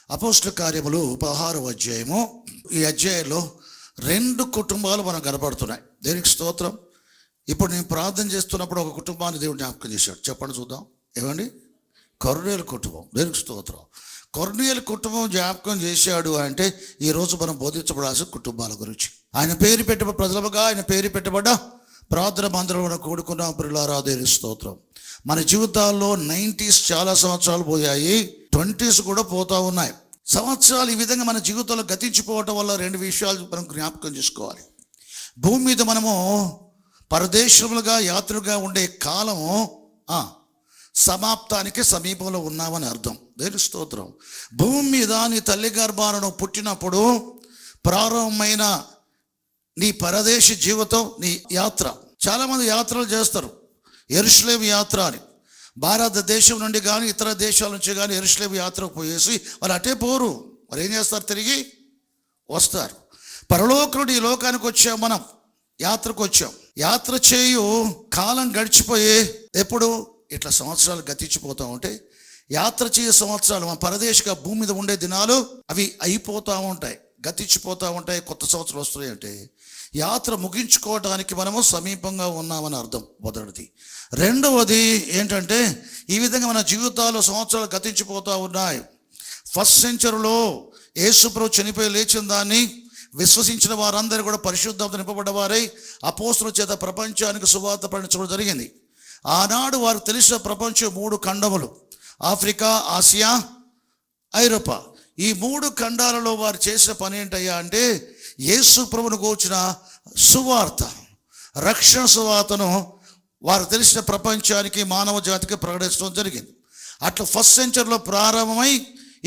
అపోస్తల కార్యములు 16వ అధ్యాయము. ఈ అధ్యాయంలో 2 కుటుంబాలు మనకు కనబడుతున్నాయి. దేనికి స్తోత్రం. ఇప్పుడు నేను ప్రార్థన చేస్తున్నప్పుడు ఒక కుటుంబాన్ని దేవుడు జ్ఞాపకం చేశాడు. చెప్పండి చూద్దాం. ఏమండి? కొర్నేలు కుటుంబం. దేనికి స్తోత్రం. కొర్నేలు కుటుంబం జ్ఞాపకం చేశాడు అంటే ఈరోజు మనం బోధించబడాల్సిన కుటుంబాల గురించి. ఆయన పేరు పెట్టబడ్డ ప్రజలుగా, ఆయన పేరు పెట్టబడ్డ ప్రార్థన మందిరంలో కూడుకున్న ప్రియులారా దేవుని స్తోత్రం. మన జీవితాల్లో 90s చాలా సంవత్సరాలు పోయాయి, 20s కూడా పోతా ఉన్నాయి. సంవత్సరాలు ఈ విధంగా మన జీవితంలో గతించిపోవటం వల్ల 2 విషయాలు మనం జ్ఞాపకం చేసుకోవాలి. భూమి మీద మనము పరదేశములుగా యాత్రగా ఉండే కాలము సమాప్తానికి సమీపంలో ఉన్నామని అర్థం. దేవుని స్తోత్రం. భూమి మీద నీ తల్లి గర్భాలను పుట్టినప్పుడు ప్రారంభమైన నీ పరదేశ జీవితం, నీ యాత్ర. చాలామంది యాత్రలు చేస్తారు. యెరూషలేము యాత్ర అని, భారతదేశం నుండి కానీ ఇతర దేశాల నుంచి కానీ యెరూషలేము యాత్రకు పోయేసి వాళ్ళు అటే పోరు. మరి ఏం చేస్తారు? తిరిగి వస్తారు. పరలోకం నుండి ఈ లోకానికి వచ్చాం, మనం యాత్రకు వచ్చాం. యాత్ర చేయు కాలం గడిచిపోయి ఎప్పుడు ఇట్లా సంవత్సరాలు గతించిపోతూ ఉంటే, యాత్ర చేయే సంవత్సరాలు మన పరదేశిగా భూమి మీద ఉండే దినాలు అవి అయిపోతూ ఉంటాయి, గతించిపోతూ ఉంటాయి. కొత్త సంవత్సరం వస్తున్నాయి అంటే యాత్ర ముగించుకోవడానికి మనము సమీపంగా ఉన్నామని అర్థం. మొదటిది. రెండవది ఏంటంటే, ఈ విధంగా మన జీవితాల్లో సంవత్సరాలు గతించిపోతూ ఉన్నాయి. ఫస్ట్ సెంచరీలో యేసుప్రభు చనిపోయి లేచిన దాన్ని విశ్వసించిన వారందరూ కూడా పరిశుద్ధత నింపబడ్డవారై అపోస్తలుల చేత ప్రపంచానికి సువార్త ప్రకటించడం జరిగింది. ఆనాడు వారు తెలిసిన ప్రపంచం 3 ఖండములు: ఆఫ్రికా, ఆసియా, ఐరోపా. ఈ 3 ఖండాలలో వారు చేసిన పని ఏంటయ్యా అంటే, యేసు ప్రభువును గూర్చిన సువార్త, రక్షణ సువార్తను వారు తెలిసిన ప్రపంచానికి, మానవ జాతికి ప్రకటించడం జరిగింది. అట్లా ఫస్ట్ సెంచరీలో ప్రారంభమై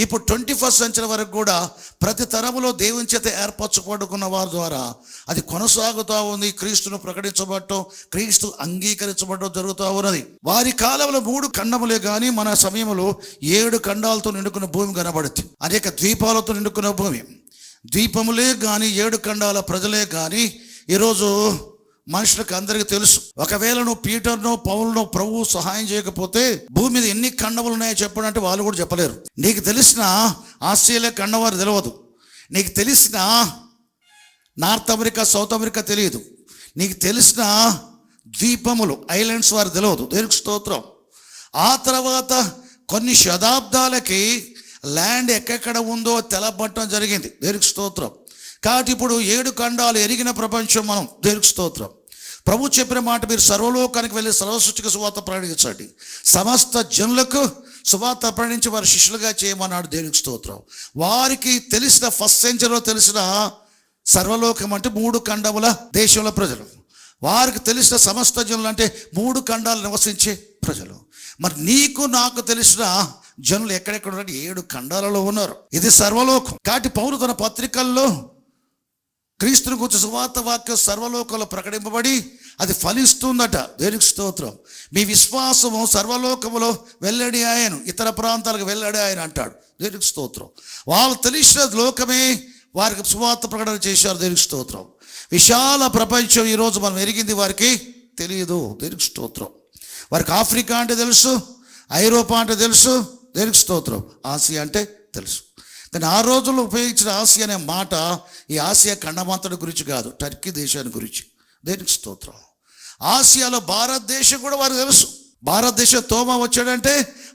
ఇప్పుడు 21st సెంచరీ వరకు కూడా ప్రతి తరములో దేవుని చేత ఏర్పరచుకోబడుకున్న వారి ద్వారా అది కొనసాగుతూ ఉంది. క్రీస్తును ప్రకటించబడటం, క్రీస్తు అంగీకరించబడటం జరుగుతూ ఉన్నది. వారి కాలంలో 3 ఖండములే కానీ మన సమయంలో 7 ఖండాలతో నిండుకున్న భూమి కనబడుతుంది. అనేక ద్వీపాలతో నిండుకున్న భూమి. ద్వీపములే కానీ 7 ఖండాల ప్రజలే కానీ ఈరోజు మనుషులకు అందరికీ తెలుసు. ఒకవేళ నువ్వు పీటర్నో పౌలునో ప్రభువు సహాయం చేయకపోతే భూమి మీద ఎన్ని ఖండములు ఉన్నాయో చెప్పడంటే వాళ్ళు కూడా చెప్పలేరు. నీకు తెలిసిన ఆస్ట్రేలియా ఖండం వారు తెలియదు, నీకు తెలిసిన నార్త్ అమెరికా, సౌత్ అమెరికా తెలియదు, నీకు తెలిసిన ద్వీపములు, ఐలాండ్స్ వారు తెలియదు. దేవునికి స్తోత్రం. ఆ తర్వాత కొన్ని శతాబ్దాలకి ల్యాండ్ ఎక్కడెక్కడ ఉందో తెలపట్టడం జరిగింది. దేవునికి స్తోత్రం. కాబట్టి ఇప్పుడు 7 ఖండాలు ఎరిగిన ప్రపంచం మనం. దేవునికి స్తోత్రం. ప్రభు చెప్పిన మాట, మీరు సర్వలోకానికి వెళ్ళి సర్వసృష్టికి సువార్త ప్రకటించండి, సమస్త జనులకు సువార్త ప్రకటించి వారి శిష్యులుగా చేయమన్నాడు. దేవునికి స్తోత్రం. వారికి తెలిసిన ఫస్ట్ సెంచరీలో తెలిసిన సర్వలోకం అంటే 3 ఖండముల దేశంలో ప్రజలు. వారికి తెలిసిన సమస్త జనులు అంటే 3 ఖండాలు నివసించే ప్రజలు. మరి నీకు నాకు తెలిసిన జనులు ఎక్కడెక్కడ ఉన్నారు? 7 ఖండాలలో ఉన్నారు. ఇది సర్వలోకం. కాబట్టి పౌలు తన పత్రికల్లో క్రీస్తుని గురించి సువార్త వాక్యం సర్వలోకంలో ప్రకటింపబడి అది ఫలిస్తుందట. దేవునికి స్తోత్రం. మీ విశ్వాసము సర్వలోకములో వెల్లడి ఆయన, ఇతర ప్రాంతాలకు వెల్లడి ఆయన అంటాడు. దేవునికి స్తోత్రం. వాళ్ళు తెలిసిన లోకమే వారికి సువార్త ప్రకటన చేశారు. దేవునికి స్తోత్రం. విశాల ప్రపంచం ఈరోజు మనం ఎరిగింది వారికి తెలియదు. దేవునికి స్తోత్రం. వారికి ఆఫ్రికా అంటే తెలుసు, ఐరోపా అంటే తెలుసు. దేవునికి స్తోత్రం. ఆసియా అంటే తెలుసు. కానీ ఆ రోజుల్లో ఉపయోగించిన ఆసియా అనే మాట ఈ ఆసియా ఖండమంతటి గురించి కాదు, టర్కీ దేశాన్ని గురించి. దేనికి స్తోత్రం. ఆసియాలో భారతదేశం కూడా వారికి తెలుసు. భారతదేశం తోమా వచ్చాడంటే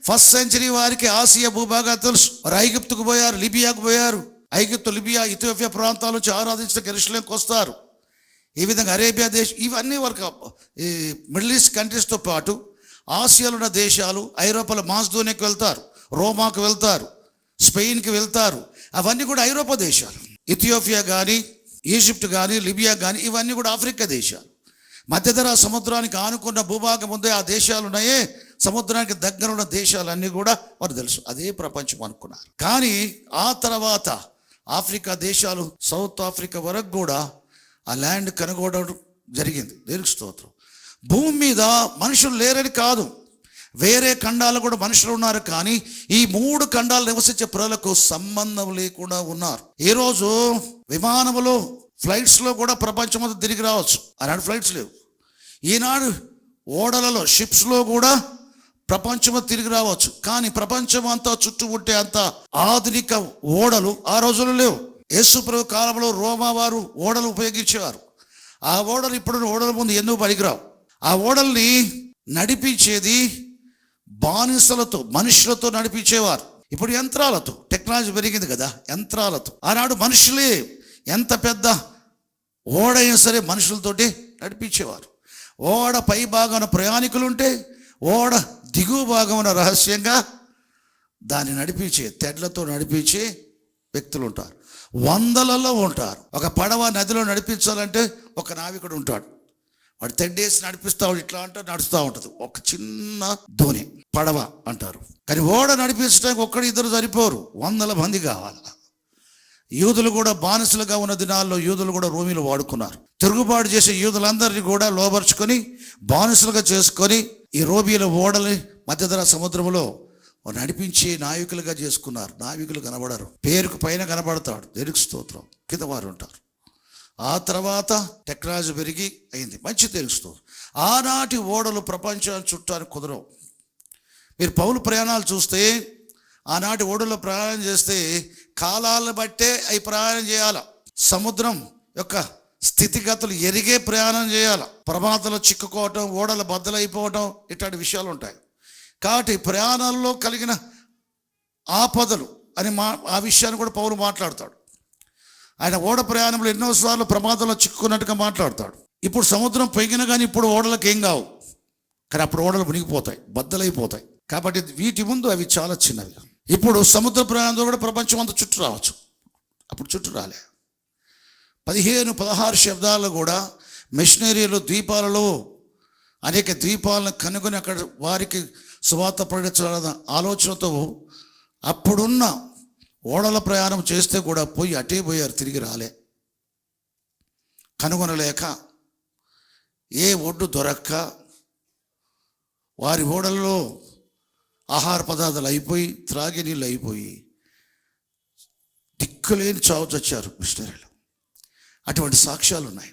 ఫస్ట్ సెంచరీ వారికి ఆసియా భూభాగాలు తెలుసు. వారు ఐగుప్తుకు పోయారు, లిబియాకు పోయారు. ఐగుప్తు, లిబియా, ఇథియోపియా ప్రాంతాల నుంచి ఆరాధించడానికి యెరూషలేముకు వస్తారు. ఈ విధంగా అరేబియా దేశం, ఇవన్నీ వరకు ఈ మిడిల్ ఈస్ట్ కంట్రీస్తో పాటు ఆసియాలో ఉన్న దేశాలు, ఐరోపాలో మాస్దోనియాకి వెళ్తారు, రోమాకు వెళ్తారు, స్పెయిన్కి వెళ్తారు. అవన్నీ కూడా ఐరోపా దేశాలు. ఇథియోపియా కానీ, ఈజిప్ట్ కానీ, లిబియా కానీ ఇవన్నీ కూడా ఆఫ్రికా దేశాలు. మధ్యధరా సముద్రానికి ఆనుకున్న భూభాగం ఉందే ఆ దేశాలు ఉన్నాయే, సముద్రానికి దగ్గర ఉన్న దేశాలన్నీ కూడా వారు తెలుసు. అదే ప్రపంచం అనుకున్నారు. కానీ ఆ తర్వాత ఆఫ్రికా దేశాలు, సౌత్ ఆఫ్రికా వరకు కూడా ఆ ల్యాండ్ కనుగొనడం జరిగింది. దేవునికి స్తోత్రం. భూమి మీద మనుషులు లేరని కాదు, వేరే ఖండాలు కూడా మనుషులు ఉన్నారు. కానీ ఈ 3 ఖండాలు నివసించే ప్రజలకు సంబంధం లేకుండా ఉన్నారు. ఈరోజు విమానములో, ఫ్లైట్స్లో కూడా ప్రపంచం అంతా తిరిగి రావచ్చు. ఆనాడు ఫ్లైట్స్ లేవు. ఈనాడు ఓడలలో, షిప్స్లో కూడా ప్రపంచము తిరిగి రావచ్చు, కానీ ప్రపంచం అంతా చుట్టూ ఉంటే అంత ఆధునిక ఓడలు ఆ రోజుల్లో లేవు. యేసుప్రభు కాలంలో రోమా వారు ఓడలు ఉపయోగించేవారు. ఆ ఓడలు ఇప్పుడు ఓడల ముందు ఎందుకు పనికిరావు. ఆ ఓడల్ని నడిపించేది బానిసలతో, మనుషులతో నడిపించేవారు. ఇప్పుడు యంత్రాలతో, టెక్నాలజీ పెరిగింది కదా, యంత్రాలతో. ఆనాడు మనుషులే ఎంత పెద్ద ఓడైనా సరే మనుషులతోటి నడిపించేవారు. ఓడ పై భాగాన ప్రయాణికులు ఉంటే ఓడ దిగువ భాగమున రహస్యంగా దాన్ని నడిపించే, తెడ్లతో నడిపించే వ్యక్తులు ఉంటారు. వందలలో ఉంటారు. ఒక పడవ నదిలో నడిపించాలంటే ఒక నావికుడు ఉంటాడు. వాడు తెడ్డేసి నడిపిస్తూ ఇట్లా అంటే నడుస్తూ ఉంటుంది. ఒక చిన్న ధోని పడవ అంటారు. కానీ ఓడ నడిపించడానికి ఒక్కడు ఇద్దరు సరిపోరు, 100 మంది కావాలి. యూదులు కూడా బానిసలుగా ఉన్న దినాల్లో యూదులు కూడా రోమీలు వాడుకున్నారు. తిరుగుబాటు చేసే యూదులందరినీ కూడా లోబర్చుకొని బానిసలుగా చేసుకొని ఈ రోమీల ఓడని మధ్యధరా సముద్రంలో నడిపించి నావికులుగా చేసుకున్నారు. నావికులు కనబడరు, పేరుకు పైన కనబడతాడు, దేవునికి స్తోత్రం, కింద వారు ఉంటారు. ఆ తర్వాత టెక్నాలజీ పెరిగి అయింది, మంచి తెలుస్తుంది. ఆనాటి ఓడలు ప్రపంచాన్ని చుట్టానికి కుదరవు. మీరు పౌలు ప్రయాణాలు చూస్తే ఆనాటి ఓడల్లో ప్రయాణం చేస్తే కాలాలను బట్టే అవి ప్రయాణం చేయాల. సముద్రం యొక్క స్థితిగతులు ఎరిగే ప్రయాణం చేయాల. ప్రమాదంలో చిక్కుకోవటం, ఓడలు బద్దలైపోవటం, ఇట్లాంటి విషయాలు ఉంటాయి. కాబట్టి ప్రయాణాల్లో కలిగిన ఆపదలు అని ఆ విషయాన్ని కూడా పౌలు మాట్లాడతాడు. ఆయన ఓడ ప్రయాణంలో ఎన్నోసార్లు ప్రమాదంలో చిక్కుకున్నట్టుగా మాట్లాడతాడు. ఇప్పుడు సముద్రం పొంగిన కానీ ఇప్పుడు ఓడలకు ఏం కావు, కానీ అప్పుడు ఓడలు మునిగిపోతాయి, బద్దలైపోతాయి. కాబట్టి వీటి ముందు అవి చాలా చిన్నవి. ఇప్పుడు సముద్ర ప్రయాణంలో కూడా ప్రపంచం అంతా చుట్టూ రావచ్చు, అప్పుడు చుట్టూ రాలే. 15-16 శబ్దాల్లో కూడా మిషనరీలు ద్వీపాలలో అనేక ద్వీపాలను కనుగొని అక్కడ వారికి సువార్త ప్రకటించాలన్న ఆలోచనతో అప్పుడున్న ఓడల ప్రయాణం చేస్తే కూడా పోయి అటే పోయారు, తిరిగి రాలే. కనుగొనలేక ఏ ఒడ్డు దొరక్క వారి ఓడల్లో ఆహార పదార్థాలు అయిపోయి, త్రాగే నీళ్ళు అయిపోయి దిక్కులేని చావు చచ్చారు మిషనరీలు. అటువంటి సాక్ష్యాలు ఉన్నాయి.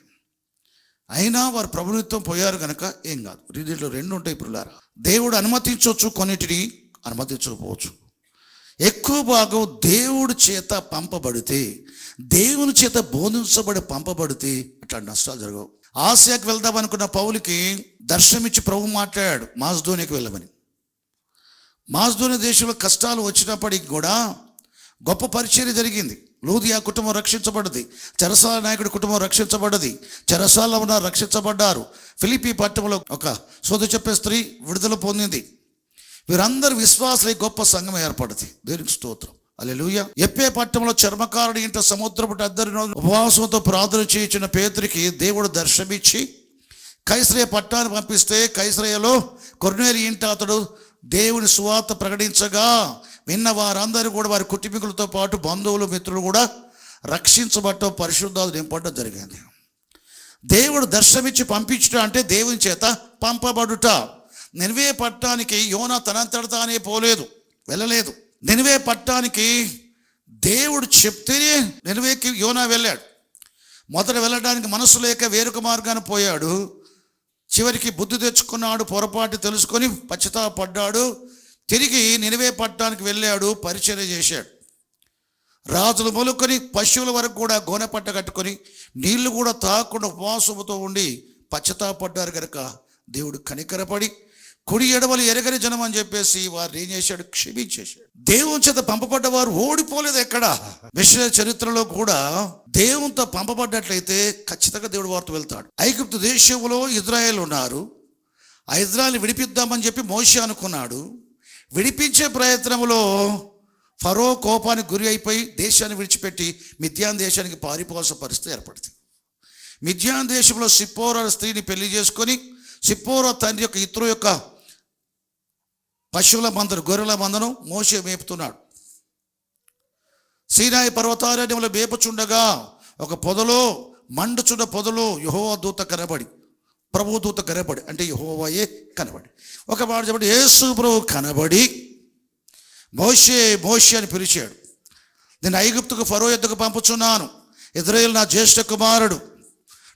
అయినా వారు ప్రభుత్వం పోయారు కనుక ఏం కాదు. దీంట్లో 2 ఉంటాయి. ఇప్పుడులారా, దేవుడు అనుమతించవచ్చు, కొన్నిటిని అనుమతించకపోవచ్చు. ఎక్కువ భాగం దేవుడి చేత పంపబడితే, దేవుని చేత బోధించబడి పంపబడితే అట్లాంటి నష్టాలు జరగవు. ఆసియాకి వెళ్దాం అనుకున్న పౌలుకి దర్శనమిచ్చి ప్రభు మాట్లాడాడు మాసిదోనియాకి వెళ్ళమని. మాసిదోనియా దేశంలో కష్టాలు వచ్చినప్పటికి కూడా గొప్ప పరిచర్య జరిగింది. లూదియా కుటుంబం రక్షించబడ్డది, చెరసాల నాయకుడి కుటుంబం రక్షించబడ్డది, చెరసాలలో ఉన్న రక్షించబడ్డారు. ఫిలిప్పీ పట్టణంలో ఒక సోద చెప్పే స్త్రీ విడుదల పొందింది. వీరందరూ విశ్వాసులై గొప్ప సంఘం ఏర్పడింది. దేవునికి స్తోత్రం, హల్లెలూయా. ఎప్పే పట్టణంలో చర్మకారుడి ఇంట సముద్రపు అద్దరి ఉపవాసంతో ప్రార్థన చేయించిన పేతురికి దేవుడు దర్శనమిచ్చి కైసరయ పట్టణాన్ని పంపిస్తే, కైసరయలో కొర్నేలి ఇంట అతడు దేవుని సువార్త ప్రకటించగా విన్న వారందరూ కూడా వారి కుటుంబీకులతో పాటు బంధువులు, మిత్రులు కూడా రక్షించబడటం, పరిశుద్ధాలు నింపడం జరిగింది. దేవుడు దర్శనమిచ్చి పంపించడం అంటే దేవుని చేత పంపబడుట. నినివే పట్టణానికి యోనా తనంతట తానే పోలేదు, వెళ్ళలేదు. నినివే పట్టణానికి దేవుడు చెప్తేనే నినివేకి యోనా వెళ్ళాడు. మొదట వెళ్ళడానికి మనసు లేక వేరొక మార్గాన్ని పోయాడు. చివరికి బుద్ధి తెచ్చుకున్నాడు, పొరపాటు తెలుసుకొని పశ్చాత్తాపడ్డాడు. తిరిగి నినివే పట్టణానికి వెళ్ళాడు, పరిచర్య చేశాడు. రాజులు మొలుకొని పశువుల వరకు కూడా గోనె పట్ట కట్టుకొని నీళ్లు కూడా తాగకుండా ఉపవాసముతో ఉండి పశ్చాత్తాపడ్డారు కనుక దేవుడు కనికరపడి కుడి ఎడవలు ఎరగని జనం అని చెప్పేసి వారిని ఏం చేశాడు, క్షమించేశాడు. దేవుని చేత పంపబడ్డ వారు ఓడిపోలేదు. ఎక్కడ విశ్వ చరిత్రలో కూడా దేవునితో పంపబడ్డట్లయితే ఖచ్చితంగా దేవుడు వారితో వెళ్తాడు. ఐగుప్తు దేశంలో ఇజ్రాయేల్ ఉన్నారు. ఆ ఇజ్రాయేల్ని విడిపిద్దామని చెప్పి మోషే అనుకున్నాడు. విడిపించే ప్రయత్నంలో ఫరో కోపానికి గురి అయిపోయి దేశాన్ని విడిచిపెట్టి మిద్యాన్ దేశానికి పారిపోవాల్సిన పరిస్థితి ఏర్పడింది. మిద్యాన్ దేశంలో సిప్పోరా స్త్రీని పెళ్లి చేసుకొని సిప్పోరా తండ్రి యొక్క ఇతరు యొక్క పశువుల మందను, గొర్రెల మందను మోషే మేపుతున్నాడు. సీనాయి పర్వతారణ్యంలో మేపుచుండగా ఒక పొదలో, మండుచున్న పొదలో యెహోవా దూత కనబడి, ప్రభు దూత కనబడి, అంటే యెహోవాయే కనబడి, ఒక మాట చెప్పండి, యేసు ప్రభు కనబడి మోషే మోషే అని పిలిచాడు. నేను ఐగుప్తుకు ఫరో యొద్దకు పంపుచున్నాను. ఇజ్రాయేలు నా జ్యేష్ఠ కుమారుడు,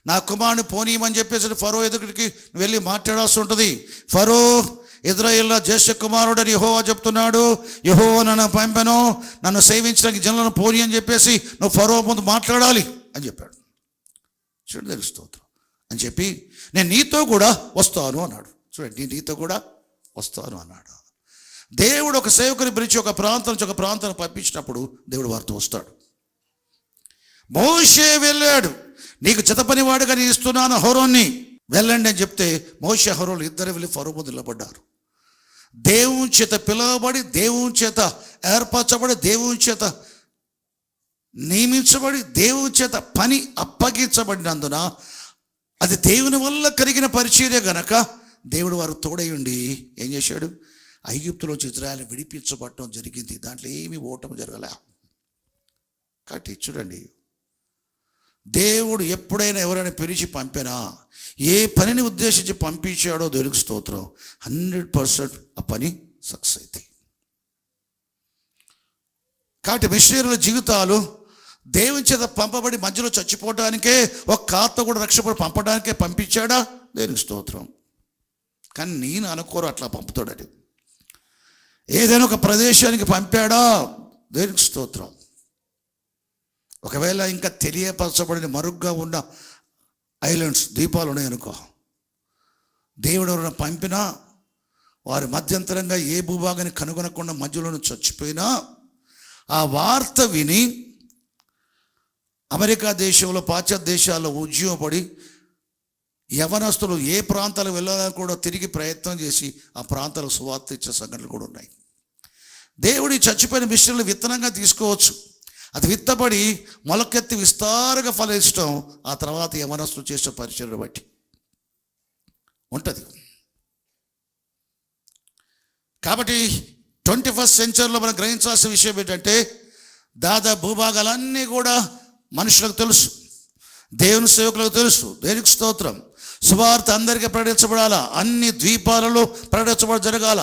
నా కుమారుని పోనీయమని చెప్పేసి ఫరో ఎదుటికి వెళ్ళి మాట్లాడాల్సి ఉంటుంది. ఫరో ఇశ్రాయేలు జ్యేష్ఠ కుమారుడని యెహోవా చెప్తున్నాడు, యెహోవా నన్ను పంపెను, నన్ను సేవించడానికి జనులను పోని అని చెప్పేసి నువ్వు ఫరో ముందు మాట్లాడాలి అని చెప్పాడు. చూడండి దేవుని స్తోత్రం. అని చెప్పి నేను నీతో కూడా వస్తాను అన్నాడు. చూడండి, నీతో కూడా వస్తాను అన్నాడు. దేవుడు ఒక సేవకుని పిలిచి ఒక ప్రాంతం నుంచి ఒక ప్రాంతాన్ని పంపించినప్పుడు దేవుడు వారితో వస్తాడు. మోషే వెళ్ళాడు, నీకు జతపనివాడుగా నేను ఇస్తున్నాను అహరోన్ని, వెళ్ళండి అని చెప్తే మోషే అహరోను ఇద్దరు వెళ్ళి ఫరో ముందు నిలబడ్డారు. దేవుని చేత పిలువబడి, దేవుని చేత ఏర్పరచబడి, దేవుని చేత నియమించబడి, దేవుని చేత పని అప్పగించబడినందున అది దేవుని వల్ల కలిగిన పరిచర్య గనక దేవుడు వారు తోడై ఉండి ఏం చేశాడు, ఐగుప్తులో ఇశ్రాయేలు విడిపించబడటం జరిగింది. దాంట్లో ఏమీ ఓటమి జరగలే. కాబట్టి చూడండి, దేవుడు ఎప్పుడైనా ఎవరైనా పిలిచి పంపినా, ఏ పనిని ఉద్దేశించి పంపించాడో దేవునికి స్తోత్రం, 100% ఆ పని సక్సెస్ అవుతాయి. కాబట్టి మిషనరీల జీవితాలు దేవుని చేత పంపబడి మధ్యలో చచ్చిపోవడానికే, ఒక కార్త కూడా రక్షపడి పంపడానికే పంపించాడా, దేవునికి స్తోత్రం. కానీ నేను అనుకోరు అట్లా పంపుతాడని. ఏదైనా ఒక ప్రదేశానికి పంపాడా, దేవునికి స్తోత్రం. ఒకవేళ ఇంకా తెలియపరచబడిన మరుగ్గా ఉన్న ఐలాండ్స్, ద్వీపాలు ఉన్నాయనుకో, దేవుడు ఎవరైనా పంపినా వారి మధ్యంతరంగా ఏ భూభాగాన్ని కనుగొనకుండా మధ్యలోనే చచ్చిపోయినా ఆ వార్త విని అమెరికా దేశంలో, పాశ్చాత్య దేశాల్లో ఉద్యోగపడి యవనస్తులు ఏ ప్రాంతాలకు వెళ్ళాలని కూడా తిరిగి ప్రయత్నం చేసి ఆ ప్రాంతాలకు సువార్త ఇచ్చే సంఘటనలు కూడా ఉన్నాయి. దేవుడి చచ్చిపోయిన మిషన్లు విత్తనంగా తీసుకోవచ్చు. అది విత్తబడి మొలకెత్తి విస్తారంగా ఫలించడం ఆ తర్వాత యవనస్తులు చేసే పరిచర్యను బట్టి ఉంటుంది. కాబట్టి 21st సెంచరీలో మనం గ్రహించాల్సిన విషయం ఏంటంటే, దాదాపు భూభాగాలన్నీ కూడా మనుషులకు తెలుసు, దేవుని సేవకులకు తెలుసు. దేవునికి స్తోత్రం. సువార్త అందరికీ ప్రకటించబడాలా, అన్ని ద్వీపాలలో ప్రకటించబడ జరగాల.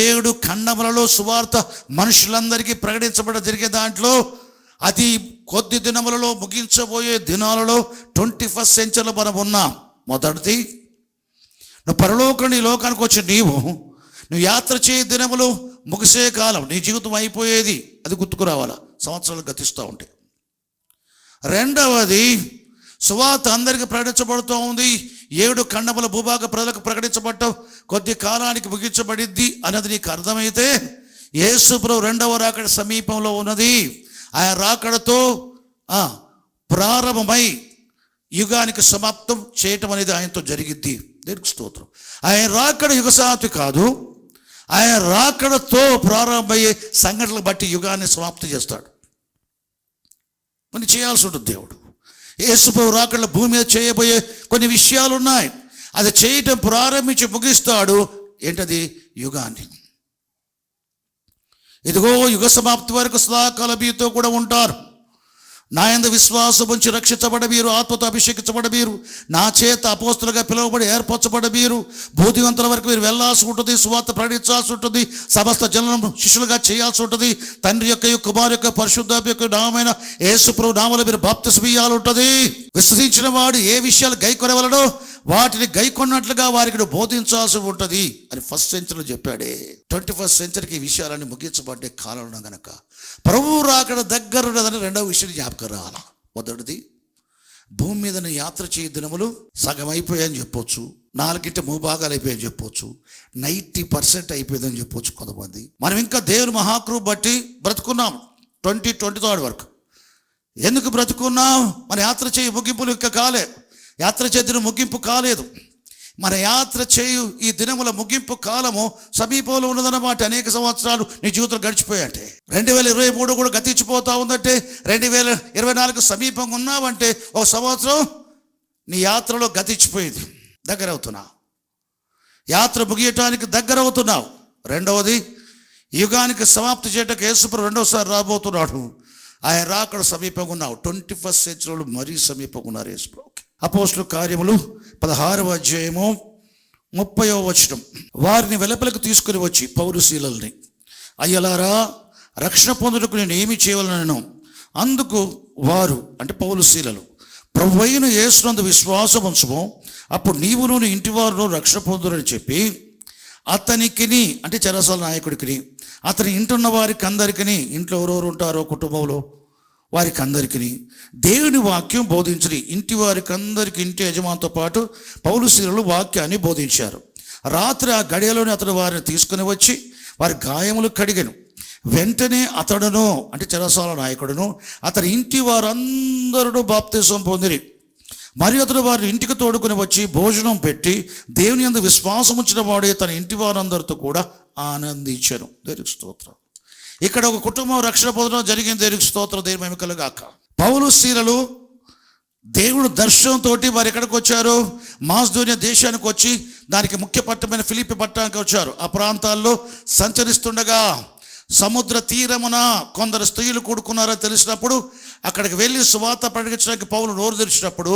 7 ఖండములలో సువార్త మనుషులందరికీ ప్రకటించబడ జరిగే దాంట్లో అతి కొద్ది దినములలో, ముగించబోయే దినాలలో 21st సెంచరీలో మనం ఉన్నాం. మొదటిది, నువ్వు పరలోకం నీ లోకానికి వచ్చి నువ్వు యాత్ర చేయ దినములు ముగిసే కాలం, నీ జీవితం అయిపోయేది, అది గుర్తుకు రావాలా, సంవత్సరాలు గతిస్తూ ఉంటాయి. రెండవది, సువార్త అందరికీ ప్రకటించబడుతూ ఉంది. 7 ఖండముల భూభాగ ప్రజలకు ప్రకటించబడటం కొద్ది కాలానికి ముగించబడిద్ది అన్నది నీకు అర్థమైతే, యేసు ప్రభువు రెండవ రాకడ సమీపంలో ఉన్నది. ఆయన రాకడతో ప్రారంభమై యుగానికి సమాప్తం చేయటం అనేది ఆయనతో జరిగిద్ది. దేవునికి స్తోత్రం. ఆయన రాకడ యుగ సమాప్తి కాదు, ఆయన రాకడతో ప్రారంభమయ్యే సంఘటనలు బట్టి యుగాన్ని సమాప్తి చేస్తాడు. కొన్ని చేయాల్సి ఉంటుంది దేవుడు. యేసు ప్రభువు రాకడలో భూమి మీద చేయబోయే కొన్ని విషయాలు ఉన్నాయి. అది చేయటం ప్రారంభించి ముగిస్తాడు. ఏంటది? యుగాన్ని. ఇదిగో యుగ సమాప్తి వరకు సదాకాల మీతో కూడా ఉంటారు. నా యందు విశ్వాసం ఉంచి రక్షించబడ మీరు, ఆత్మతో అభిషేకించబడ మీరు, నా చేత అపోస్తులుగా పిలువబడి ఏర్పరచబడ మీరు, బోధివంతుల వరకు మీరు వెళ్ళాల్సి ఉంటుంది, సువార్త ప్రకటించాల్సి ఉంటుంది, సమస్త జనులను శిష్యులుగా చేయాల్సి ఉంటుంది. తండ్రి యొక్క, కుమారు యొక్క, పరిశుద్ధాత్మ యొక్క నామమైన యేసు ప్రభువు నామములో మీరు బాప్తిస్మం ఇయ్యాలి ఉంటుంది. విశ్వసించిన వాడు ఏ విషయాలు గైకొనవలనో వాటిని గైకొన్నట్లుగా వారికి బోధించాల్సి ఉంటుంది అని 1st సెంచరీలో చెప్పాడే. 21st సెంచరీకి ఈ విషయాలన్నీ ముగించబడ్డే కాలంలో గనక ప్రభువు రాకడ దగ్గర ఉన్నదని రెండవ విషయం జ్ఞాపకం రావాలా. మొదటిది, భూమి మీద యాత్ర చేయ దినములు సగం అయిపోయాయని చెప్పొచ్చు, 4 భూభాగాలు అయిపోయాయని చెప్పొచ్చు, 90% అయిపోయిందని చెప్పొచ్చు కొంతమంది. మనం ఇంకా దేవుని మహాకృప బట్టి బ్రతుకున్నాం 2023 వరకు. ఎందుకు బ్రతుకున్నాం? మన యాత్ర చేయ ముగింపులు ఇంకా కాలే, యాత్ర చేసిన ముగింపు కాలేదు. మన యాత్ర చేయు ఈ దినముల ముగింపు కాలము సమీపంలో ఉన్నదన్నమాట. అనేక సంవత్సరాలు నీ జీవితం గడిచిపోయాయంటే, 2023 కూడా గతించిపోతా ఉందంటే, 2024 సమీపంగా ఉన్నావంటే ఒక సంవత్సరం నీ యాత్రలో గతించిపోయింది. దగ్గర అవుతున్నావు, యాత్ర ముగియటానికి దగ్గర అవుతున్నావు. రెండవది, యుగానికి సమాప్తి చేయడానికి యేసుప్రభువు రెండవసారి రాబోతున్నాడు. ఆయన రాకడ సమీపంగా ఉన్నావు. 21st సెంచరీలో మరీ సమీపంగా ఉన్నారు యేసుప్రభువుకి. అపోస్తలుల కార్యములు 16వ అధ్యాయము 30వ వచనం. వారిని వెలుపలకు తీసుకుని వచ్చి పౌలు శీలల్ని, అయ్యలారా, రక్షణ పొందుటకు నేను ఏమి చేయవలనను? అందుకు వారు, అంటే పౌలు శీలలు, ప్రభువైన యేసునందు విశ్వాసం ఉంచుము, అప్పుడు నీవును నీ ఇంటి వారును రక్షణ పొందురని చెప్పి అతనికిని అంటే చెరసాల నాయకుడికిని, అతని ఇంటున్న వారికి అందరికీ, ఇంట్లో ఎవరెవరు ఉంటారో కుటుంబంలో వారికి అందరికీ దేవుని వాక్యం బోధించి ఇంటి వారికి అందరికీ, ఇంటి యజమానితో పాటు పౌలు శీలలు వాక్యాన్ని బోధించారు. రాత్రి ఆ గడియలోనే అతడు వారిని తీసుకుని వచ్చి వారి గాయములు కడిగెను. వెంటనే అతడును అంటే చెరసాల నాయకుడును అతని ఇంటి వారందరూ బాప్తిసం పొందిరి. మరియు అతడు వారిని ఇంటికి తోడుకుని వచ్చి భోజనం పెట్టి దేవుని యందు విశ్వాసం ఉంచిన వాడే తన ఇంటి వారందరితో కూడా ఆనందించాను. దేవునికి స్తోత్రం. ఇక్కడ ఒక కుటుంబం రక్షణ పొందడం జరిగింది. దేవునికి స్తోత్రం. దేవుని మహిమ కలుగాక. పౌలు శీలలు దేవుడు దర్శనంతో వారు ఎక్కడికి వచ్చారు? మాసిదోనియా దేశానికి వచ్చి దానికి ముఖ్య పట్టణమైన ఫిలిప్పి పట్టణానికి వచ్చారు. ఆ ప్రాంతాల్లో సంచరిస్తుండగా సముద్ర తీరమున కొందరు స్త్రీలు కూడుకున్నారని తెలిసినప్పుడు అక్కడికి వెళ్ళి సువార్త ప్రకటించడానికి పౌలు నోరు తెరిచినప్పుడు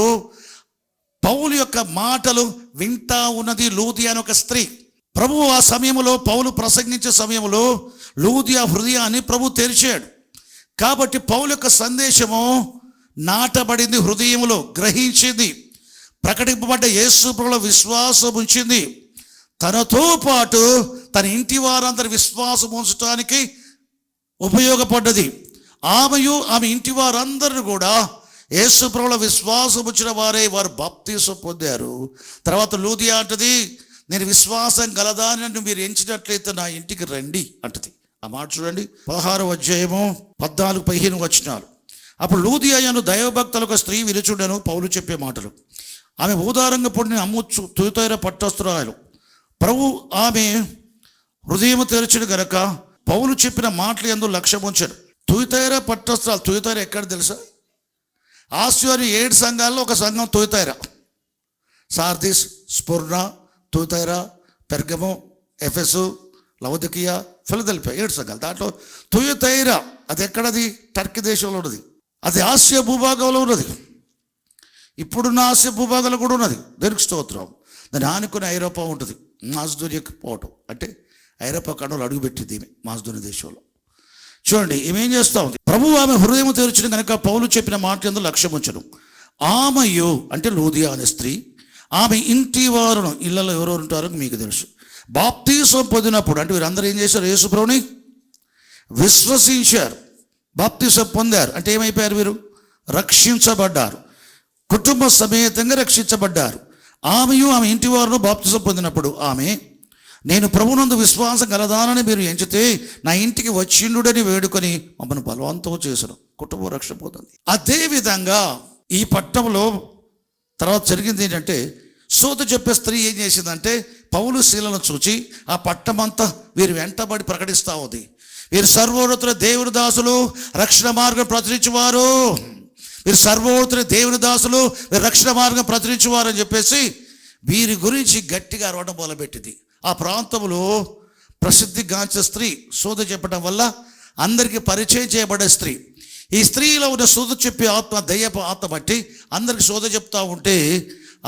పౌలు యొక్క మాటలు వింటా ఉన్నది లూదియా అని ఒక స్త్రీ. ప్రభువు ఆ సమయంలో పౌలు ప్రసంగించే సమయంలో లూదియా హృదయాన్ని ప్రభు తెరిచాడు. కాబట్టి పౌలు యొక్క సందేశము నాటబడింది, హృదయంలో గ్రహించింది, ప్రకటింపబడ్డ యేసు ప్రభువులో విశ్వాసం ఉంచింది. తనతో పాటు తన ఇంటి వారందరి విశ్వాసం ఉంచడానికి ఉపయోగపడ్డది. ఆమెయు ఆమె ఇంటి వారందరూ కూడా యేసు ప్రభువులో విశ్వాసం ఉంచిన వారే, వారు బాప్తీసం పొందారు. తర్వాత లూదియా అంటది, నేను విశ్వాసం గలదాని మీరు ఎంచినట్లయితే నా ఇంటికి రండి అంటది. ఆ మాట చూడండి, 16వ అధ్యాయము 14-15 వచనాలు. అప్పుడు లూదియాను దైవభక్తులకు స్త్రీ విలుచుండెను. పౌలు చెప్పే మాటలు. ఆమె ఊదారంగా పొడిని అమ్ముచ్చు తుయతైర పట్టస్తురాలు. ప్రభు ఆమె హృదయం తెరచుడు గనక పౌలు చెప్పిన మాటలు యందు లక్ష్యం ఉంచాడు. తుయతైర పట్టస్తురాలు. తుయతైర ఎక్కడ తెలుసా? ఆసియాలో 7 సంఘాల్లో ఒక సంఘం తుయతైర. సార్దిస్, స్ఫుర్ణ, తుయతైర, పెర్గము, ఎఫెసు, లవదికియా, ఫిలదెల్ఫియా 7 సంఘాలు. దాంట్లో తుయతైర అది ఎక్కడది? టర్కీ దేశంలో ఉన్నది. అది ఆసియా భూభాగంలో ఉన్నది. ఇప్పుడున్న ఆసియా భూభాగంలో కూడా ఉన్నది. దేవునికి స్తోత్రం. దాన్ని ఆనుకుని ఐరోపా ఉంటుంది. మాసిదోనియాకి పోవటం అంటే ఐరోపా ఖండంలో అడుగుపెట్టింది ఈమె మాసిదోనియా దేశంలో. చూడండి ఏమేం చేస్తూ ఉంది. ప్రభువు ఆమె హృదయం తెరిచిన కనుక పౌలు చెప్పిన మాట యందు లక్ష్యం ఉంచను. ఆమెయు అంటే లూదియా అనే స్త్రీ, ఆమె ఇంటి వారును, ఇళ్లలో ఎవరెవరు ఉంటారో మీకు తెలుసు, బాప్తీసం పొందినప్పుడు అంటే వీరందరూ ఏం చేశారు? యేసు ప్రభువుని విశ్వసించారు, బాప్తీసం పొందారు. అంటే ఏమైపోయారు? వీరు రక్షించబడ్డారు, కుటుంబ సమేతంగా రక్షించబడ్డారు. ఆమెయు ఆమె ఇంటి వారును బాప్తీసం పొందినప్పుడు ఆమె, నేను ప్రభువునందు విశ్వాసం గలదానని మీరు ఎంచితే నా ఇంటికి వచ్చిండుడని వేడుకొని మమ్మల్ని బలవంతం చేశారు. కుటుంబం రక్షణ పొందింది. అదేవిధంగా ఈ పట్టణంలో తర్వాత జరిగింది ఏంటంటే, సోద చెప్పే స్త్రీ ఏం చేసిందంటే పౌలు శీలను చూచి ఆ పట్టణమంతా వీరు వెంటబడి ప్రకటిస్తూ ఉంది, వీరు సర్వోన్నతుల దేవుని దాసులు, రక్షణ మార్గం ప్రచురించేవారు, వీరు సర్వోన్నతుల దేవుని దాసులు, వీరు రక్షణ మార్గం ప్రచురించేవారు అని చెప్పేసి వీరి గురించి గట్టిగా అరవడం మొదలుపెట్టింది. ఆ ప్రాంతంలో ప్రసిద్ధిగాంచిన స్త్రీ, సోద చెప్పడం వల్ల అందరికీ పరిచయం చేయబడే స్త్రీ. ఈ స్త్రీలో ఉన్న సోద చెప్పే ఆత్మ, దయ్యపు ఆత్మ బట్టి అందరికి సోద చెప్తా ఉంటే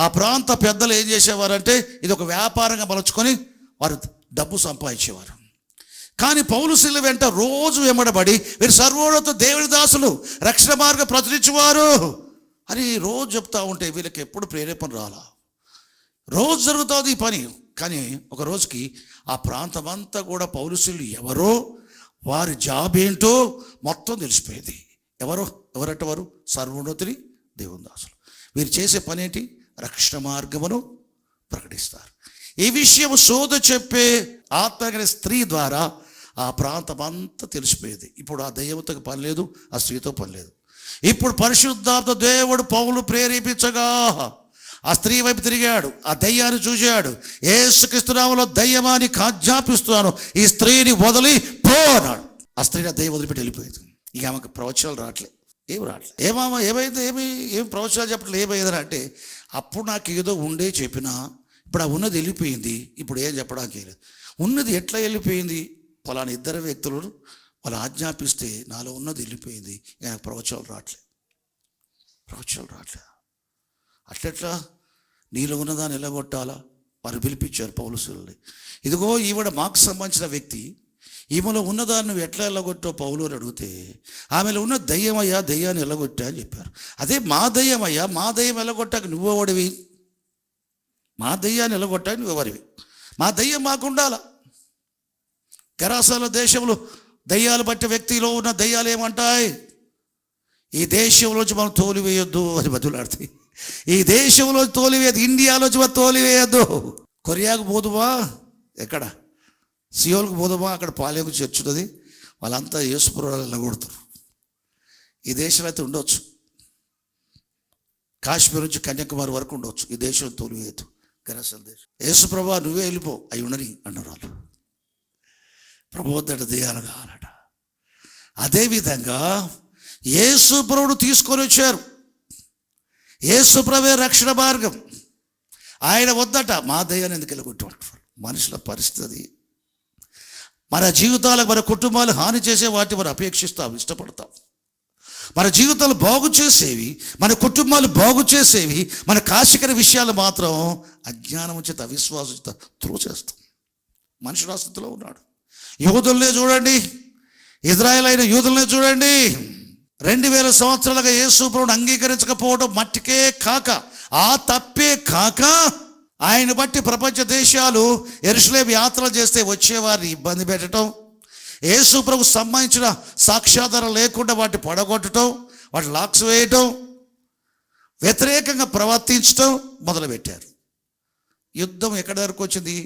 ఆ ప్రాంత పెద్దలు ఏం చేసేవారంటే ఇది ఒక వ్యాపారంగా మలుచుకొని వారు డబ్బు సంపాదించేవారు. కానీ పౌలు శీల వెంట రోజు వెంబడబడి వీరు సర్వోన్నత దేవుని దాసులు, రక్షణ మార్గం ప్రచురించేవారు అని రోజు చెప్తా ఉంటే వీళ్ళకి ఎప్పుడు ప్రేరేపణ రాలా. రోజు జరుగుతుంది ఈ పని. కానీ ఒక రోజుకి ఆ ప్రాంతం అంతా కూడా పౌలు శీలు ఎవరో, వారి జాబ్ ఏంటో మొత్తం తెలిసిపోయేది. ఎవరట వారు? సర్వోన్నతుని దేవుని దాసులు. వీరు చేసే పని ఏంటి? రక్షణ మార్గమును ప్రకటిస్తారు. ఈ విషయం సోద చెప్పే ఆత్మగల స్త్రీ ద్వారా ఆ ప్రాంతం అంతా తెలిసిపోయేది. ఇప్పుడు ఆ దయ్యంతో పని లేదు, ఆ స్త్రీతో పని లేదు. ఇప్పుడు పరిశుద్ధాత్మ దేవుడు పౌలు ప్రేరేపించగా ఆ స్త్రీ వైపు తిరిగాడు, ఆ దయ్యాన్ని చూశాడు. యేసుక్రీస్తు నామములో దయ్యమానికి ఆజ్ఞాపిస్తున్నాను, ఈ స్త్రీని వదిలి పో అన్నాడు. ఆ స్త్రీని ఆ దయ్యం వదిలిపెట్టి వెళ్ళిపోయింది. ఇక ఆమెకు ప్రవచనాలు రావట్లేదు, ఏం రావట్లేదు. ఏమైంది? ఏం ప్రవచనాలు చెప్పట్లేదు. ఏమైందని అంటే అప్పుడు నాకు ఏదో ఉండే చెప్పినా ఇప్పుడు ఆ ఉన్నది వెళ్ళిపోయింది, ఇప్పుడు ఏం చెప్పడానికి లేదు. ఉన్నది ఎట్లా వెళ్ళిపోయింది? పలానా ఇద్దరు వ్యక్తులు వాళ్ళు ఆజ్ఞాపిస్తే నాలో ఉన్నది వెళ్ళిపోయింది. నాకు ప్రవచనాలు రావట్లేదు. అట్లెట్లా? నీలో ఉన్నదాన్ని ఎల్లగొట్టాలా? వారు పిలిపించారు పౌలు శీలని. ఇదిగో ఈవిడ మాకు సంబంధించిన వ్యక్తి, ఈమెలో ఉన్నదాన్ని నువ్వు ఎట్లా ఎల్లగొట్టావు పౌలు అని అడిగితే ఆమెలో ఉన్న దయ్యమయ్యా, దయ్యాన్ని ఎల్లగొట్టా అని చెప్పారు. అదే మా దయ్యమయ్యా, మా దయ్యం ఎల్లగొట్టాక నువ్వెవడివి? మా దయ్యాన్ని ఎల్లగొట్టాక నువ్వెవరివి? మా దయ్యం మాకు ఉండాల. గెరాసాల దేశంలో దయ్యాలు పట్టే వ్యక్తిలో ఉన్న దయ్యాలు ఏమంటాయి? ఈ దేశంలోంచి మనం తోలివేయొద్దు అని బదులాడుతాయి. ఈ దేశంలో తోలివేయద్దు, ఇండియాలోంచి మనం తోలివేయద్దు. కొరియాకు పోదుమా, ఎక్కడ సియోల్కి పోదుమా, అక్కడ పాలెంకు చర్చ్ ఉన్నది, వాళ్ళంతా యేసుప్రభువుని కొడుతారు. ఈ దేశంలో అయితే ఉండొచ్చు, కాశ్మీర్ నుంచి కన్యాకుమారి వరకు ఉండవచ్చు. ఈ దేశం తోలివేయద్దు, గెరాసాల దేశం. యేసుప్రభువా నువ్వే వెళ్ళిపో, అవి ఉండని అన్నారు వాళ్ళు. ప్రభు వద్దట దెయ్యాలు కావాలట. అదేవిధంగా యేసు ప్రభువును తీసుకొని వచ్చారు. యేసు ప్రభువే రక్షణ మార్గం. ఆయన వద్దట మా దయ్యాన్ని ఎందుకు వెళ్ళగొట్టమంటారు? మనుషుల పరిస్థితి, మన జీవితాలకు, మన కుటుంబాలు హాని చేసే వాటిని మనం అపేక్షిస్తాం, ఇష్టపడతాం. మన జీవితాలు బాగు చేసేవి, మన కుటుంబాలు బాగు చేసేవి, మన కాశికర విషయాలు మాత్రం అజ్ఞానం చేత, అవిశ్వాసం చేత త్రోచేస్తాం. మనుషుడు ఆ స్థితిలో ఉన్నాడు. యూదుల్నే చూడండి, ఇజ్రాయేల్ అయిన యూదుల్నే చూడండి. 2000 సంవత్సరాలుగా యేసు ప్రభువును అంగీకరించకపోవడం మట్టికే కాక, ఆ తప్పే కాక, ఆయన బట్టి ప్రపంచ దేశాలు యెరూషలేము యాత్రలు చేస్తే వచ్చేవారిని ఇబ్బంది పెట్టడం, యేసు ప్రభువుకు సంబంధించిన సాక్ష్యాధారం లేకుండా వాటిని పడగొట్టడం, వాటి లాక్స్ వేయటం, వ్యతిరేకంగా ప్రవర్తించడం మొదలుపెట్టారు. యుద్ధం ఎక్కడి వరకు వచ్చింది?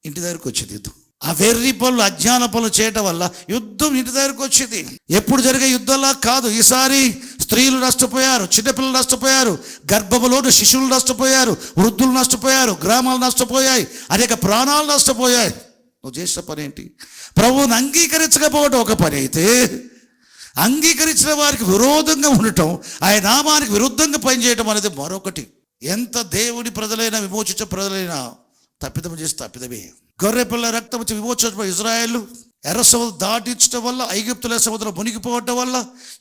ఇంటి దగ్గరకు వచ్చింది యుద్ధం. ఆ వెర్రి పనులు, అజ్ఞాన పనులు చేయటం వల్ల యుద్ధం ఇంటి దగ్గరకు వచ్చింది. ఎప్పుడు జరిగే యుద్ధంలా కాదు. ఈసారి స్త్రీలు నష్టపోయారు, చిన్నపిల్లలు నష్టపోయారు, గర్భములోని శిశువులు నష్టపోయారు, వృద్ధులు నష్టపోయారు, గ్రామాలు నష్టపోయాయి, అనేక ప్రాణాలు నష్టపోయాయి. నువ్వు చేసిన పని ఏంటి? ప్రభువుని అంగీకరించకపోవడం ఒక పని అయితే, అంగీకరించిన వారికి విరోధంగా ఉండటం, ఆయన నామానికి విరుద్ధంగా పనిచేయటం అనేది మరొకటి. ఎంత దేవుడి ప్రజలైనా, విమోచించే ప్రజలైనా తప్పిదం చేసి తప్పిదమే. గొర్రెపిల్ల రక్తం వచ్చి విమోచించబడిన ఇజ్రాయేలు ఎర్ర సముద్రం దాటించడం వల్ల, ఐగుప్తుల సముద్రం మునిగిపోవటం వల్ల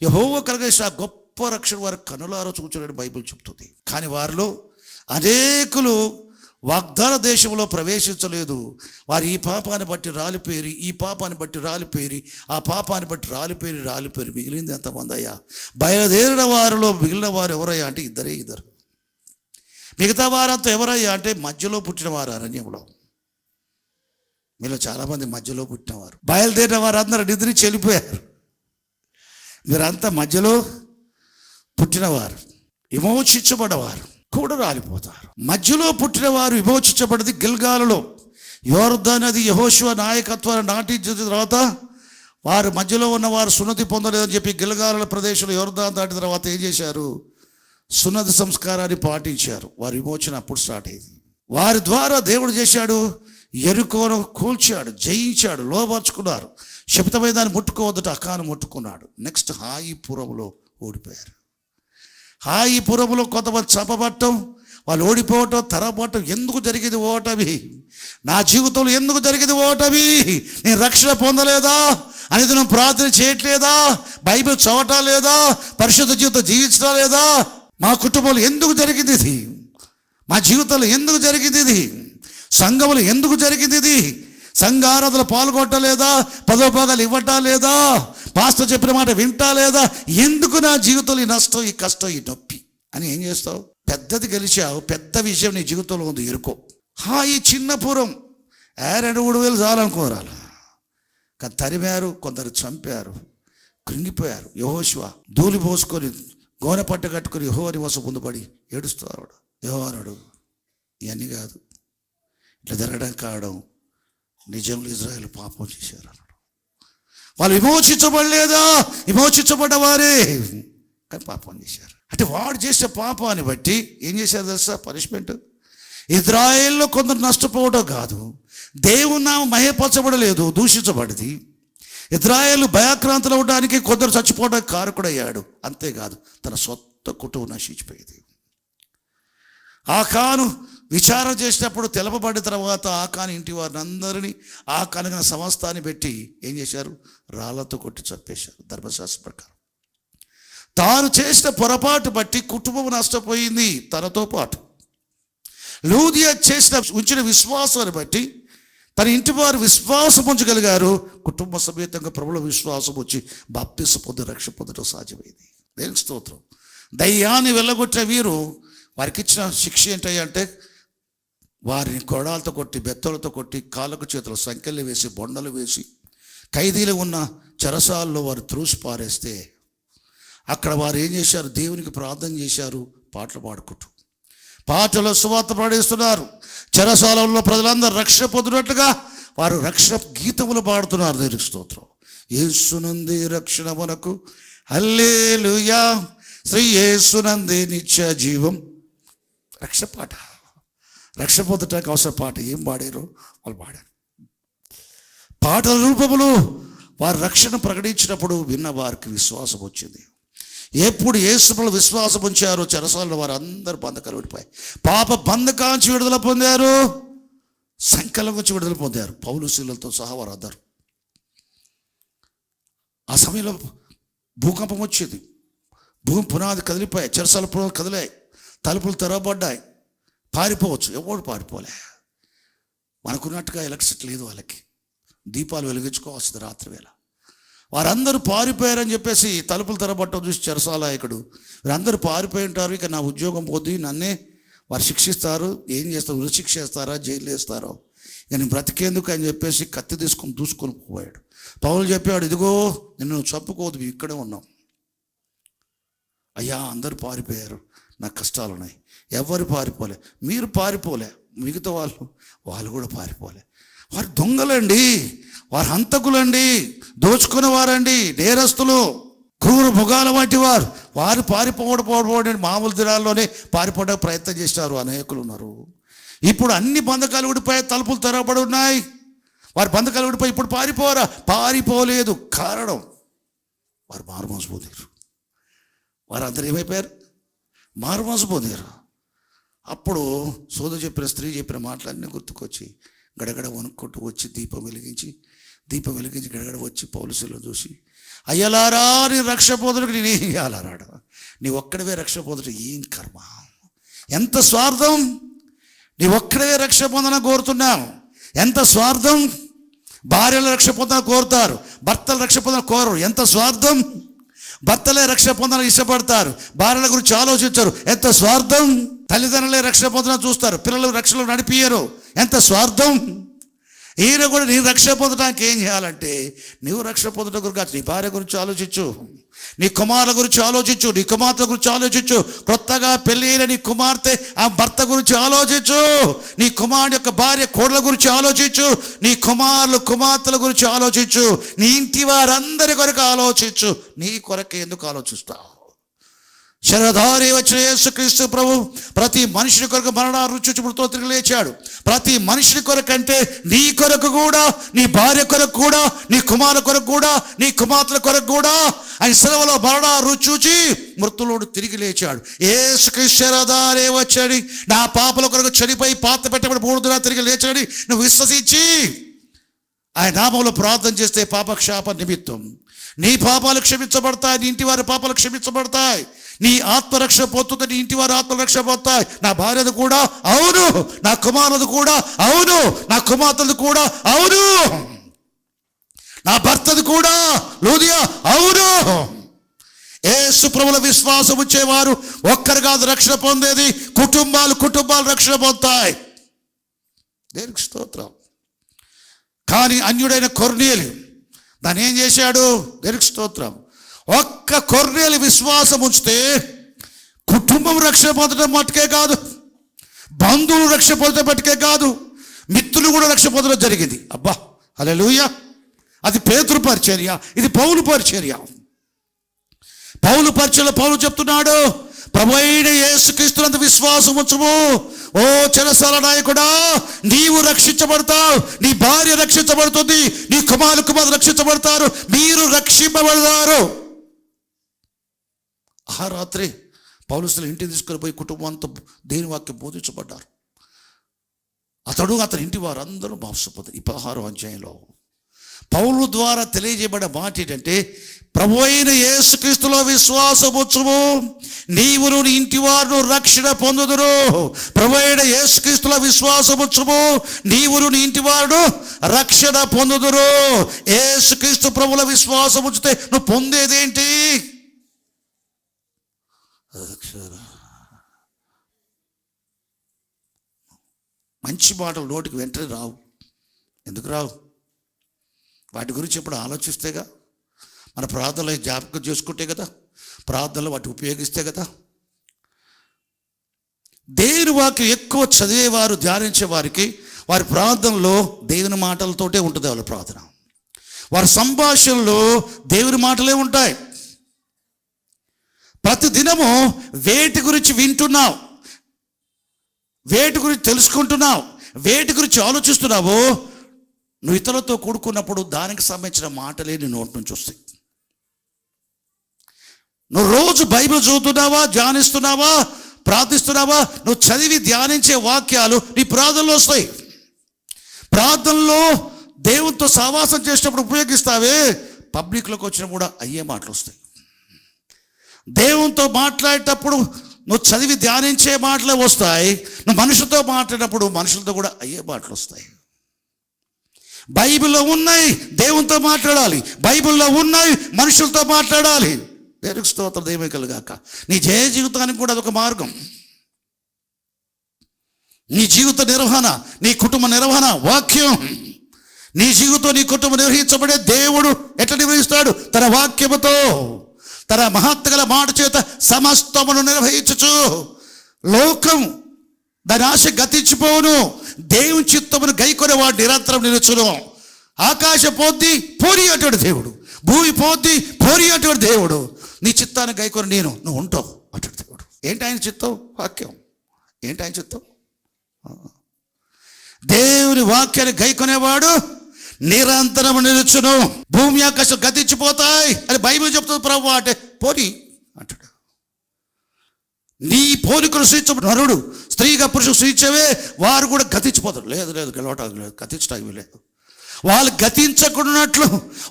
యెహోవా కలిగేసిన ఆ గొప్ప రక్షణ వారు కనులారా చూచారని బైబిల్ చెప్తుంది. కానీ వారిలో అనేకులు వాగ్దాన దేశంలో ప్రవేశించలేదు. వారు ఈ పాపాన్ని బట్టి రాలిపోయి, ఈ పాపాన్ని బట్టి రాలిపోయి, ఆ పాపాన్ని బట్టి రాలిపోయి మిగిలింది ఎంతమంది అయ్యా? బయలుదేరిన వారిలో మిగిలిన వారు ఎవరయ్యా అంటే ఇద్దరు. మిగతా వారంతా ఎవరయ్యా అంటే మధ్యలో పుట్టిన వారు, అరణ్యంలో. మీలో చాలామంది మధ్యలో పుట్టినవారు. బయలుదేరిన వారు అందరూ నిద్రించి వెళ్ళిపోయారు. మీరంతా మధ్యలో పుట్టినవారు, విమోచించబడ్డవారు కూడా రాలిపోతారు. మధ్యలో పుట్టినవారు విమోచించబడింది గిల్గాలులో. యోర్దాను నది యెహోషువ నాయకత్వాన్ని నాటించిన తర్వాత వారు మధ్యలో ఉన్నవారు సున్నతి పొందలేదని చెప్పి గిల్గాలుల ప్రదేశంలో యోర్దాను దాటిన తర్వాత ఏం చేశారు? సున్నతి సంస్కారాన్ని పాటించారు. వారి విమోచన అప్పుడు స్టార్ట్ అయింది. వారి ద్వారా దేవుడు చేశాడు, యెరికోను కూల్చాడు, జయించాడు, లోపరుచుకున్నారు. శపితమైన దాన్ని ముట్టుకోవద్దట అకాను ముట్టుకున్నాడు. నెక్స్ట్ హాయిపురంలో ఓడిపోయారు. హాయిపురంలో కొంతమంది చంపబట్టం, వాళ్ళు ఓడిపోవటం, తరబట్టం. ఎందుకు జరిగింది ఓటమి? నా జీవితంలో ఎందుకు జరిగింది ఓటమి? నేను రక్షణ పొందలేదా? అనేది నేను ప్రార్థన చేయట్లేదా? బైబిల్ చదవటం లేదా? పరిశుద్ధ జీవితం జీవించడం లేదా? మా కుటుంబంలో ఎందుకు జరిగింది ఇది? మా జీవితంలో ఎందుకు జరిగింది ఇది? సంఘములు ఎందుకు జరిగింది ఇది? సంఘారాధనలో పాల్గొట్టలేదా? 10వ భాగాలు ఇవ్వటా లేదా? పాస్టర్ చెప్పిన మాట వింటా లేదా? ఎందుకు నా జీవితంలో ఈ నష్టం, ఈ కష్టం, ఈ నొప్పి అని ఏం చేస్తావు? పెద్దది గెలిచావు, పెద్ద విషయం నీ జీవితంలో ఉంది, ఎరుకో. ఈ చిన్నపురం 2,000 చాలనుకోరాలు, కానీ తరిమారు, కొందరు చంపారు, కృంగిపోయారు. యెహోషువ ధూళి పోసుకొని గోనె పట్ట కట్టుకొని యెహోవా నివాసం పొందుపడి ఏడుస్తారు. యెహోవా అన్నాడు, ఇవన్నీ కాదు, ఇట్లా జరగడం కావడం నిజంలో ఇజ్రాయేల్ పాపం చేశారు అన్నాడు. వాళ్ళు విమోచించబడలేదా? విమోచించబడ్డవారే, కానీ పాపం చేశారు. అంటే వాడు చేసే పాపాన్ని బట్టి ఏం చేశారు తెలుసా? పనిష్మెంట్. ఇజ్రాయేల్లో కొందరు నష్టపోవడం కాదు, దేవుని నామం మహిమపరచబడలేదు, దూషించబడింది. ఇజ్రాయేలు భయాక్రాంతులు అవడానికి కొందరు చచ్చిపోవడానికి కారకుడయ్యాడు. అంతేకాదు, తన సొంత కుటుంబం నశించిపోయింది. ఆకాను విచారణ చేసినప్పుడు తెలపబడిన తర్వాత ఆకాను ఇంటి వారిని అందరినీ, ఆకాను సమస్తాన్ని పెట్టి ఏం చేశారు? రాళ్లతో కొట్టి చంపేశారు. ధర్మశాస్త్ర ప్రకారం తాను చేసిన పొరపాటు బట్టి కుటుంబం నష్టపోయింది, తనతో పాటు. లూదియా ఉంచిన విశ్వాసాన్ని బట్టి తన ఇంటి వారు విశ్వాసం ఉంచగలిగారు. కుటుంబ సమేతంగా ప్రభువులో విశ్వాసం వచ్చి బాప్తిసం పొంది రక్షణ పొందడం సాధ్యమైంది. దేవునికి స్తోత్రం. దయ్యాన్ని వెళ్ళగొట్టిన వీరు వారికి ఇచ్చిన శిక్ష ఏంటంటే వారిని కొడాలతో కొట్టి, బెత్తలతో కొట్టి, కాళ్ళకు చేతులు సంకెళ్ళు వేసి, బొండలు వేసి, ఖైదీలు ఉన్న చెరసాల్లో వారు త్రూసి పారేస్తే అక్కడ వారు ఏం చేశారు? దేవునికి ప్రార్థన చేశారు, పాటలు పాడుకుంటూ. పాటలు సువార్త పాడేస్తున్నారు. చెరసాలలో ప్రజలందరూ రక్షణ పొందినట్లుగా వారు రక్షణ గీతములు పాడుతున్నారు. దేవునికి స్తోత్రం. యేసునందే రక్షణ మనకు, హల్లెలూయా, శ్రీ యేసునందే నిత్య జీవం. రక్షణ పాట, రక్షణ పొందటానికి అవసర పాట. ఏం పాడారు? వాళ్ళు పాడారు. పాటల రూపములు వారు రక్షణ ప్రకటించినప్పుడు విన్న వారికి విశ్వాసం వచ్చింది. ఎప్పుడు యేసులో విశ్వాసం ఉంచారో చెరసాలలో వారు అందరూ బంధకాలు విడిపోయాయి. పాప బంధకాంచి విడుదల పొందారు, సంకలం నుంచి విడుదల పొందారు. పౌలు శీలలతో సహా వారు అందరు. ఆ సమయంలో భూకంపం వచ్చింది. భూమి పునాది కదిలిపోయాయి, చెరసాల పునాది కదిలాయి, తలుపులు తెరవబడ్డాయి. పారిపోవచ్చు, ఎవడు పారిపోలే. మనకున్నట్టుగా ఎలక్ట్రిసిటీ లేదు వాళ్ళకి. దీపాలు వెలిగించుకోవాల్సింది రాత్రి వేళ. వారందరూ పారిపోయారని చెప్పేసి తలుపులు తెరబట్టం చూసి చెరసాలాయకుడు, వీరందరూ పారిపోయి ఉంటారు, ఇక నా ఉద్యోగం పోద్ది, నన్నే వారు శిక్షిస్తారు, ఏం చేస్తారు, ఉరిశిక్ష వేస్తారా, జైలు వేస్తారో, ఇక నేను బ్రతికేందుకు అని చెప్పేసి కత్తి తీసుకొని దూసుకొని పోయాడు. పౌలు చెప్పాడు, ఇదిగో నిన్ను చంపుకోవద్దు, మేము ఇక్కడే ఉన్నాం. అయ్యా అందరూ పారిపోయారు, నాకు కష్టాలు ఉన్నాయి. ఎవరు పారిపోలే, మీరు పారిపోలే, మిగతా వాళ్ళు కూడా పారిపోలే. వారు దొంగలండి, వారు హంతకులండి, దోచుకునే వారండి, నేరస్తులు, క్రూర మృగాల వంటి వారు పారిపోవడం మామూలు దినాల్లోనే పారిపోవడానికి ప్రయత్నం చేశారు. అనేకులు ఉన్నారు. ఇప్పుడు అన్ని బంధకాలు విడిపోయి తలుపులు తెరవబడి ఉన్నాయి. వారి బంధకాలు విడిపోయి ఇప్పుడు పారిపోలేదు. కారణం వారు మారుమనసు పొందారు. వారు అందరూ ఏమైపోయారు? మారుమనసు పొందారు. అప్పుడు సోద చెప్పిన స్త్రీ చెప్పిన మాటలన్నీ గుర్తుకొచ్చి గడగడ వణుక్కుంటూ వచ్చి దీపం వెలిగించి గడగడ వచ్చి పౌలుసులో చూసి, అయ్యలారా నీ రక్ష పొందుటకు నేనేం చేయాలన్నాడు. నీ ఒక్కడివే రక్ష పొందుట ఏం కర్మ, ఎంత స్వార్థం. నీ ఒక్కడివే రక్ష పొందన కోరుతున్నావు, ఎంత స్వార్థం. భార్యలు రక్ష పొందన కోరుతారు, భర్తలు రక్ష పొందన కోరరు, ఎంత స్వార్థం. భర్తలే రక్ష పొందన ఇష్టపడతారు, భార్యల గురించి ఆలోచించరు, ఎంత స్వార్థం. తల్లిదండ్రులే రక్షణ పొందన చూస్తారు, పిల్లలు రక్షణలో నడిపియరు, ఎంత స్వార్థం. ఈయన కూడా నీ రక్షణ పొందడానికి ఏం చేయాలంటే, నువ్వు రక్షణ పొందడం గురించి నీ భార్య గురించి ఆలోచించు, నీ కుమారుల గురించి ఆలోచించు, నీ కుమార్తె గురించి ఆలోచించు, కొత్తగా పెళ్ళి అయిన నీ కుమార్తె ఆ భర్త గురించి ఆలోచించు, నీ కుమారుడు యొక్క భార్య కోడల గురించి ఆలోచించు, నీ కుమారులు కుమార్తెల గురించి ఆలోచించు, నీ ఇంటి వారందరి కొరకు ఆలోచించు. నీ కొరకు ఎందుకు ఆలోచిస్తావు? శరధారి వచ్చిన యేసుక్రీస్తు ప్రభు ప్రతి మనిషిని కొరకు మరణ రుచి తిరిగి లేచాడు. ప్రతి మనిషిని కొరకు అంటే నీ కొరకు కూడా, నీ భార్య కొరకు కూడా, నీ కుమారుల కొరకు కూడా, నీ కుమార్తెల కొరకు కూడా ఆయన సెలవులో మరణ రుచి మృతులోడు తిరిగి లేచాడు. యేసుక్రీస్తు శరధారే వచ్చాడు, నా పాపల కొరకు చనిపోయి పాత పెట్టబడి 3 దినాలు తిరిగి లేచాడు. నువ్వు విశ్వసించి ఆయన నామంలో ప్రార్థన చేస్తే పాపక్షాప నిమిత్తం నీ పాపాలు క్షమించబడతాయి, నీ ఇంటి వారి పాపాలు క్షమించబడతాయి, నీ ఆత్మరక్ష పోతుంది, నీ ఇంటి వారి ఆత్మరక్ష పోతాయి. నా భార్యది కూడా అవును, నా కుమారుడు కూడా అవును, నా కుమార్తెది కూడా అవును, నా భర్తది కూడా లూదియా అవును. యేసు ప్రభువుల విశ్వాసం వచ్చేవారు ఒక్కరు కాదు రక్షణ పొందేది, కుటుంబాలు రక్షణ పొందుతాయి. దేనికి స్తోత్రం. కానీ అన్యుడైన కొర్నేలి దాన్ని ఏం చేశాడు? దేనికి స్తోత్రం. ఒక్క కొర్నేలి విశ్వాసం ఉంచితే కుటుంబం రక్షణ పొందడం మట్టుకే కాదు, బంధువులు రక్షణ పొందడం మట్టుకే కాదు, మిత్రులు కూడా రక్షణ పొందడం జరిగింది. అబ్బా హల్లెలూయా. అది పేతురు పరిచర్య, ఇది పౌలు పరిచర్య. పౌలు పరిచర్యలో పౌలు చెప్తున్నాడు, ప్రభు అయిన యేసుక్రీస్తునందు విశ్వాసం ఉంచుము. ఓ చెరసాల నాయకుడా, నీవు రక్షించబడతావు, నీ భార్య రక్షించబడుతుంది, నీ కుమారులు రక్షించబడతారు, మీరు రక్షింపబడతారు. ఆ రాత్రి పౌలుస్తులు ఇంటికి తీసుకొని పోయి కుటుంబంతో దేని వాక్యం బోధించబడ్డారు. అతని ఇంటి వారు అందరూ మాంసపోతారు. 16వ అధ్యాయంలో పౌలు ద్వారా తెలియజేయబడే మాట ఏంటంటే, ప్రభు అయిన యేసుక్రీస్తులో విశ్వాసముచ్చుము, నీవును నీ ఇంటి వారు రక్షణ పొందుదురు. ప్రభు అయిన యేసుక్రీస్తులో విశ్వాసముచ్చుము, నీవును నీ ఇంటి వారు రక్షణ పొందుదురు. యేసుక్రీస్తు ప్రభువుల విశ్వాసం ఉంచితే నువ్వు పొందేదేంటి? మంచి మాటలు నోటికి వెంటనే రావు. ఎందుకు రావు? వాటి గురించి ఎప్పుడు ఆలోచిస్తేగా, మన ప్రార్థనలో జ్ఞాపకం చేసుకుంటే కదా, ప్రార్థనలో వాటి ఉపయోగిస్తే కదా. దేవుని వాక్యం ఎక్కువ చదివేవారు, ధ్యానించే వారికి వారి ప్రార్థనలో దేవుని మాటలతోటే ఉంటుంది. వాళ్ళ ప్రార్థన, వారి సంభాషణలో దేవుని మాటలే ఉంటాయి. ప్రతి దినము వేటి గురించి వింటున్నావు, వేటి గురించి తెలుసుకుంటున్నావు, వేటి గురించి ఆలోచిస్తున్నావో, నువ్వు ఇతరులతో కూడుకున్నప్పుడు దానికి సంబంధించిన మాటలే నీ నోటి నుంచి వస్తాయి. నువ్వు రోజు బైబిల్ చదువుతున్నావా, ధ్యానిస్తున్నావా, ప్రార్థిస్తున్నావా, నువ్వు చదివి ధ్యానించే వాక్యాలు నీ ప్రార్థనలో వస్తాయి. ప్రార్థనలో దేవునితో సహవాసం చేసేటప్పుడు ఉపయోగిస్తావే, పబ్లిక్లోకి వచ్చినప్పుడు కూడా అయ్యే మాటలు వస్తాయి. దేవునితో మాట్లాడేటప్పుడు నువ్వు చదివి ధ్యానించే మాటలే వస్తాయి. నువ్వు మనుషులతో మాట్లాడేటప్పుడు మనుషులతో కూడా అయ్యే మాటలు వస్తాయి. బైబిల్లో ఉన్నాయి, దేవునితో మాట్లాడాలి. బైబిల్లో ఉన్నాయి, మనుషులతో మాట్లాడాలి. దేవునికి స్తోత్రం, దేవుని కలుగాక. నీ జయ జీవితానికి కూడా అదొక మార్గం. నీ జీవిత నిర్వహణ, నీ కుటుంబ నిర్వహణ, వాక్యం. నీ జీవితం, నీ కుటుంబం నిర్వహించబడే దేవుడు ఎట్లా నిర్వహిస్తాడు? తన వాక్యముతో, తన మహత్గల మాట చేత సమస్తమును నిర్వహించుచు. లోకం దాని ఆశ గతించిపోవును, దేవుని చిత్తమును గైకొనే వాడు నిరంతరం నిలుచును. ఆకాశం పోద్ది, పోరి అటువంటి దేవుడు. భూమి పోద్ది, పోరి అటువంటి దేవుడు. నీ చిత్తాన్ని గైకొని నువ్వు ఉంటావు అటువంటి దేవుడు. ఏంటి ఆయన చిత్తం? వాక్యం. ఏంటి ఆయన చిత్తం? దేవుని వాక్యాన్ని గైకొనేవాడు నిరంతరం నిలుచును. భూమి ఆకాశం గతించిపోతాయి అని బైబిల్ చెప్తుంది. ప్రభు అంటే పోని అంటాడు. నీ పోలికలు సృష్టించబడిన నరుడు, స్త్రీగా పురుషుడు సృష్టించవే, వారు కూడా గతించిపోతారు. లేదు గెలవటానికి లేదు, గతించడానికి లేదు. వాళ్ళు గతించకూడనట్లు,